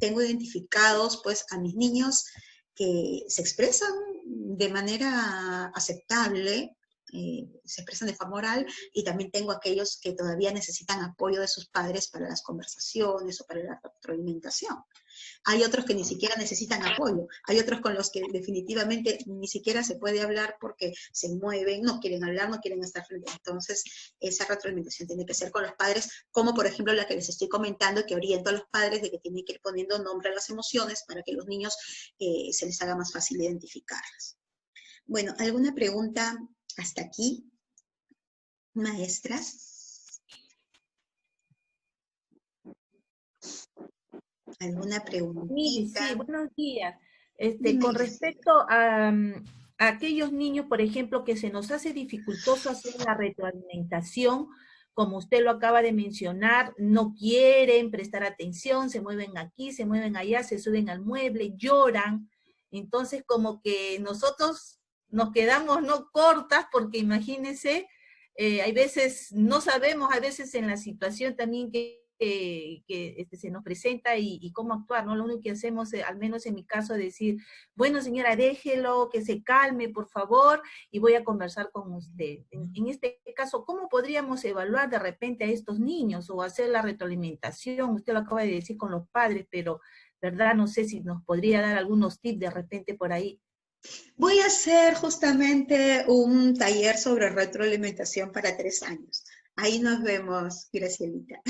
tengo identificados pues a mis niños que se expresan de manera aceptable, se expresan de forma oral, y también tengo aquellos que todavía necesitan apoyo de sus padres para las conversaciones o para la retroalimentación. Hay otros que ni siquiera necesitan apoyo, hay otros con los que definitivamente ni siquiera se puede hablar porque se mueven, no quieren hablar, no quieren estar frente. Entonces, esa retroalimentación tiene que ser con los padres, como por ejemplo la que les estoy comentando, que oriento a los padres de que tienen que ir poniendo nombre a las emociones para que los niños se les haga más fácil identificarlas. Bueno, ¿alguna pregunta hasta aquí, maestras? ¿Alguna preguntita? Sí, buenos días. Con respecto a aquellos niños, por ejemplo, que se nos hace dificultoso hacer la retroalimentación, como usted lo acaba de mencionar, no quieren prestar atención, se mueven aquí, se mueven allá, se suben al mueble, lloran. Entonces, como que nosotros nos quedamos no cortas, porque imagínense, hay veces, no sabemos, a veces en la situación también que se nos presenta y cómo actuar, ¿no? Lo único que hacemos, al menos en mi caso, es decir, bueno, señora, déjelo, que se calme, por favor, y voy a conversar con usted. En este caso, ¿cómo podríamos evaluar de repente a estos niños o hacer la retroalimentación? Usted lo acaba de decir con los padres, pero, ¿verdad? No sé si nos podría dar algunos tips de repente por ahí. Voy a hacer justamente un taller sobre retroalimentación para 3 años. Ahí nos vemos, Gracielita.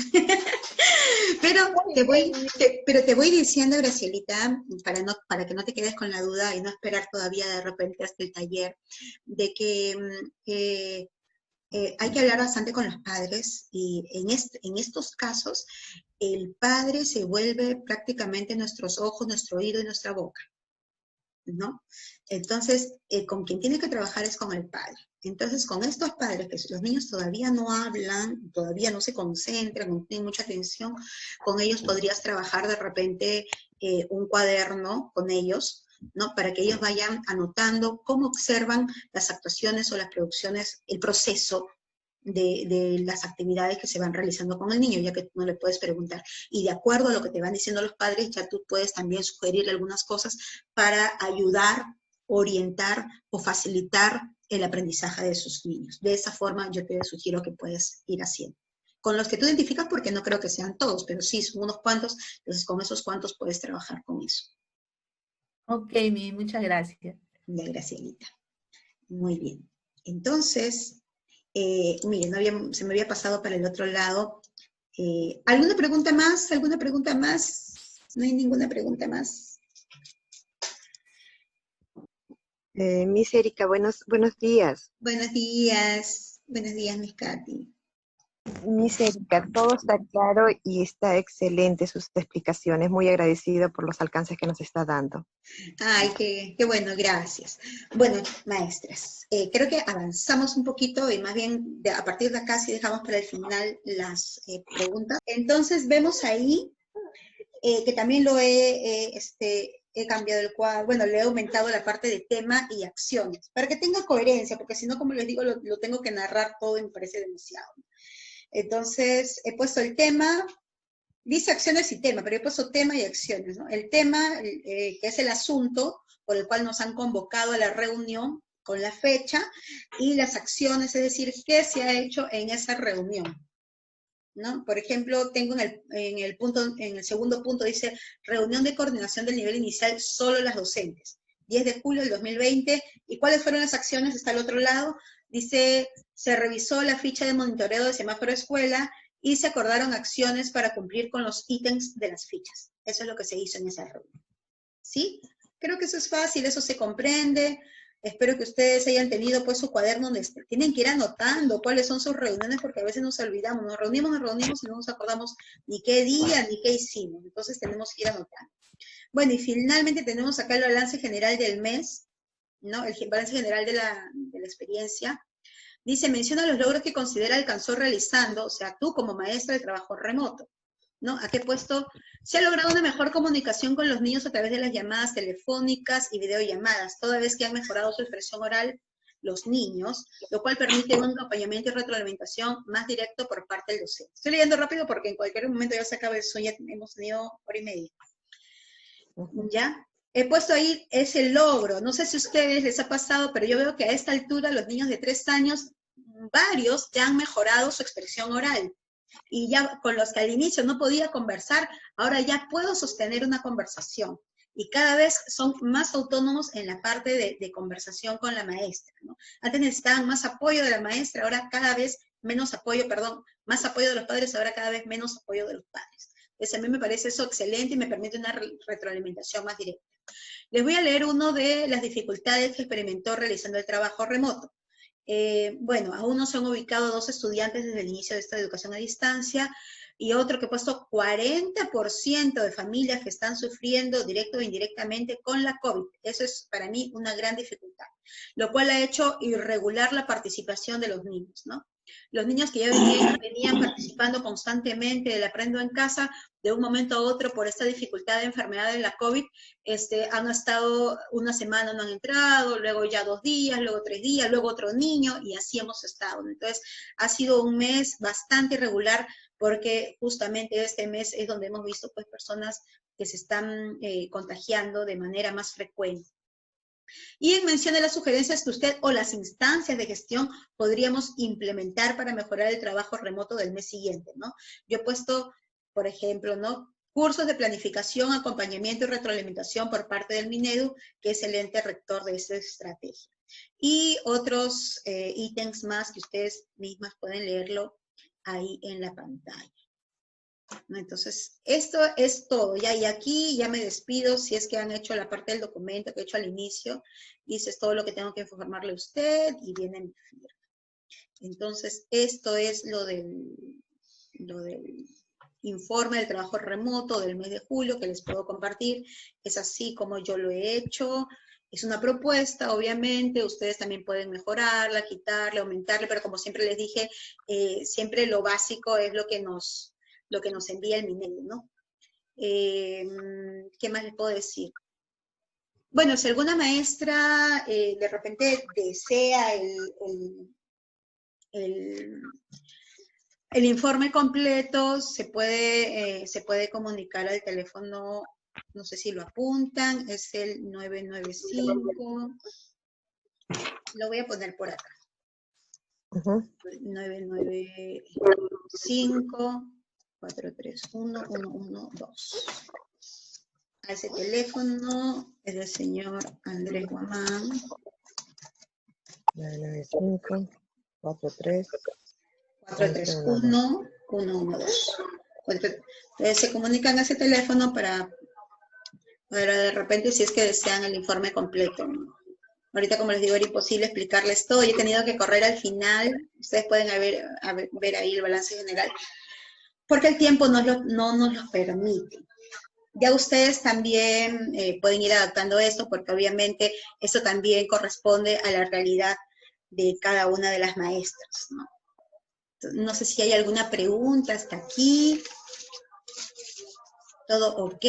Pero te voy diciendo, Gracielita, para que no te quedes con la duda y no esperar todavía de repente hasta el taller, de que hay que hablar bastante con los padres, y en estos casos el padre se vuelve prácticamente nuestros ojos, nuestro oído y nuestra boca, ¿no? Entonces, con quien tiene que trabajar es con el padre. Entonces, con estos padres, que los niños todavía no hablan, todavía no se concentran, no tienen mucha atención, con ellos podrías trabajar de repente un cuaderno con ellos, ¿no? Para que ellos vayan anotando cómo observan las actuaciones o las producciones, el proceso de las actividades que se van realizando con el niño, ya que tú no le puedes preguntar. Y de acuerdo a lo que te van diciendo los padres, ya tú puedes también sugerir algunas cosas para ayudar, orientar o facilitar el aprendizaje de sus niños. De esa forma yo te sugiero que puedes ir haciendo. Con los que tú identificas, porque no creo que sean todos, pero sí son unos cuantos, entonces con esos cuantos puedes trabajar con eso. Ok, muchas gracias. De Gracielita. Muy bien. Entonces, miren, se me había pasado para el otro lado. ¿Alguna pregunta más? ¿Alguna pregunta más? No hay ninguna pregunta más. Miss Erika, buenos días. Buenos días, Miss Katy. Miss Erika, todo está claro y está excelente sus explicaciones. Muy agradecida por los alcances que nos está dando. Ay, qué bueno, gracias. Bueno, maestras, creo que avanzamos un poquito y más bien a partir de acá sí dejamos para el final las preguntas. Entonces vemos ahí que también lo he cambiado el cuadro, bueno, le he aumentado la parte de tema y acciones, para que tenga coherencia, porque si no, como les digo, lo tengo que narrar todo y me parece demasiado. Entonces, he puesto el tema, dice acciones y tema, pero he puesto tema y acciones, ¿no? El tema, que es el asunto por el cual nos han convocado a la reunión con la fecha, y las acciones, es decir, qué se ha hecho en esa reunión, ¿no? Por ejemplo, tengo en el segundo punto, dice, reunión de coordinación del nivel inicial, solo las docentes, 10 de julio del 2020, ¿y cuáles fueron las acciones? Está al otro lado, dice, se revisó la ficha de monitoreo de semáforo escuela y se acordaron acciones para cumplir con los ítems de las fichas. Eso es lo que se hizo en esa reunión. ¿Sí? Creo que eso es fácil, eso se comprende. Espero que ustedes hayan tenido pues su cuaderno donde tienen que ir anotando cuáles son sus reuniones, porque a veces nos olvidamos, nos reunimos y no nos acordamos ni qué día ni qué hicimos. Entonces tenemos que ir anotando. Bueno, y finalmente tenemos acá el balance general del mes, ¿no? El balance general de la experiencia. Dice, menciona los logros que considera alcanzó realizando, o sea, tú como maestra de trabajo remoto, ¿no? ¿A qué puesto? Se ha logrado una mejor comunicación con los niños a través de las llamadas telefónicas y videollamadas, toda vez que han mejorado su expresión oral los niños, lo cual permite un acompañamiento y retroalimentación más directo por parte del docente. Estoy leyendo rápido porque en cualquier momento ya se acaba el sueño, ya hemos tenido hora y media. ¿Ya? He puesto ahí ese logro, no sé si a ustedes les ha pasado, pero yo veo que a esta altura los niños de 3 años, varios ya han mejorado su expresión oral. Y ya con los que al inicio no podía conversar, ahora ya puedo sostener una conversación. Y cada vez son más autónomos en la parte de conversación con la maestra, ¿no? Antes necesitaban más apoyo de la maestra, ahora cada vez menos apoyo, más apoyo de los padres, ahora cada vez menos apoyo de los padres. Entonces a mí me parece eso excelente y me permite una retroalimentación más directa. Les voy a leer uno de las dificultades que experimentó realizando el trabajo remoto. Bueno, aún no se han ubicado 2 estudiantes desde el inicio de esta educación a distancia, y otro que he puesto 40% de familias que están sufriendo directo o indirectamente con la COVID. Eso es para mí una gran dificultad, lo cual ha hecho irregular la participación de los niños, ¿no? Los niños que ya venían participando constantemente del Aprendo en Casa, de un momento a otro, por esta dificultad de enfermedad de la COVID, han estado una semana, no han entrado, luego ya 2 días, luego 3 días, luego otro niño, y así hemos estado. Entonces, ha sido un mes bastante irregular, porque justamente este mes es donde hemos visto pues personas que se están contagiando de manera más frecuente. Y mencione las sugerencias que usted o las instancias de gestión podríamos implementar para mejorar el trabajo remoto del mes siguiente, ¿no? Yo he puesto, por ejemplo, ¿no? Cursos de planificación, acompañamiento y retroalimentación por parte del Minedu, que es el ente rector de esta estrategia. Y otros ítems más que ustedes mismas pueden leerlo ahí en la pantalla. Entonces, esto es todo, ya, y aquí ya me despido, si es que han hecho la parte del documento que he hecho al inicio, dices todo lo que tengo que informarle a usted, y viene mi firma. Entonces, esto es lo del informe del trabajo remoto del mes de julio que les puedo compartir, es así como yo lo he hecho. Es una propuesta, obviamente, ustedes también pueden mejorarla, quitarle, aumentarle, pero como siempre les dije, siempre lo básico es lo que nos envía el Minedu, ¿no? ¿Qué más les puedo decir? Bueno, si alguna maestra de repente desea el informe completo, se puede comunicar al teléfono, no sé si lo apuntan, es el 995, lo voy a poner por acá. 995 431-112. A ese teléfono es del señor Andrés Guamán. 995 43 431 112. Entonces se comunican a ese teléfono para de repente si es que desean el informe completo. Ahorita, como les digo, era imposible explicarles todo. Yo he tenido que correr al final. Ustedes pueden ver ahí el balance general. Porque el tiempo no nos lo permite. Ya ustedes también pueden ir adaptando esto, porque obviamente eso también corresponde a la realidad de cada una de las maestras, ¿no? No sé si hay alguna pregunta hasta aquí. Todo ok.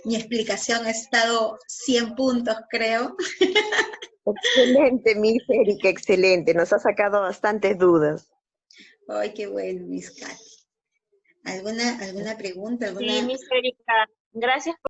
Mi explicación ha estado 100 puntos, creo. Excelente, Miss Erika, excelente. Nos ha sacado bastantes dudas. Ay, qué bueno, Miss Katy. ¿Alguna pregunta? Sí, Miss Erika, gracias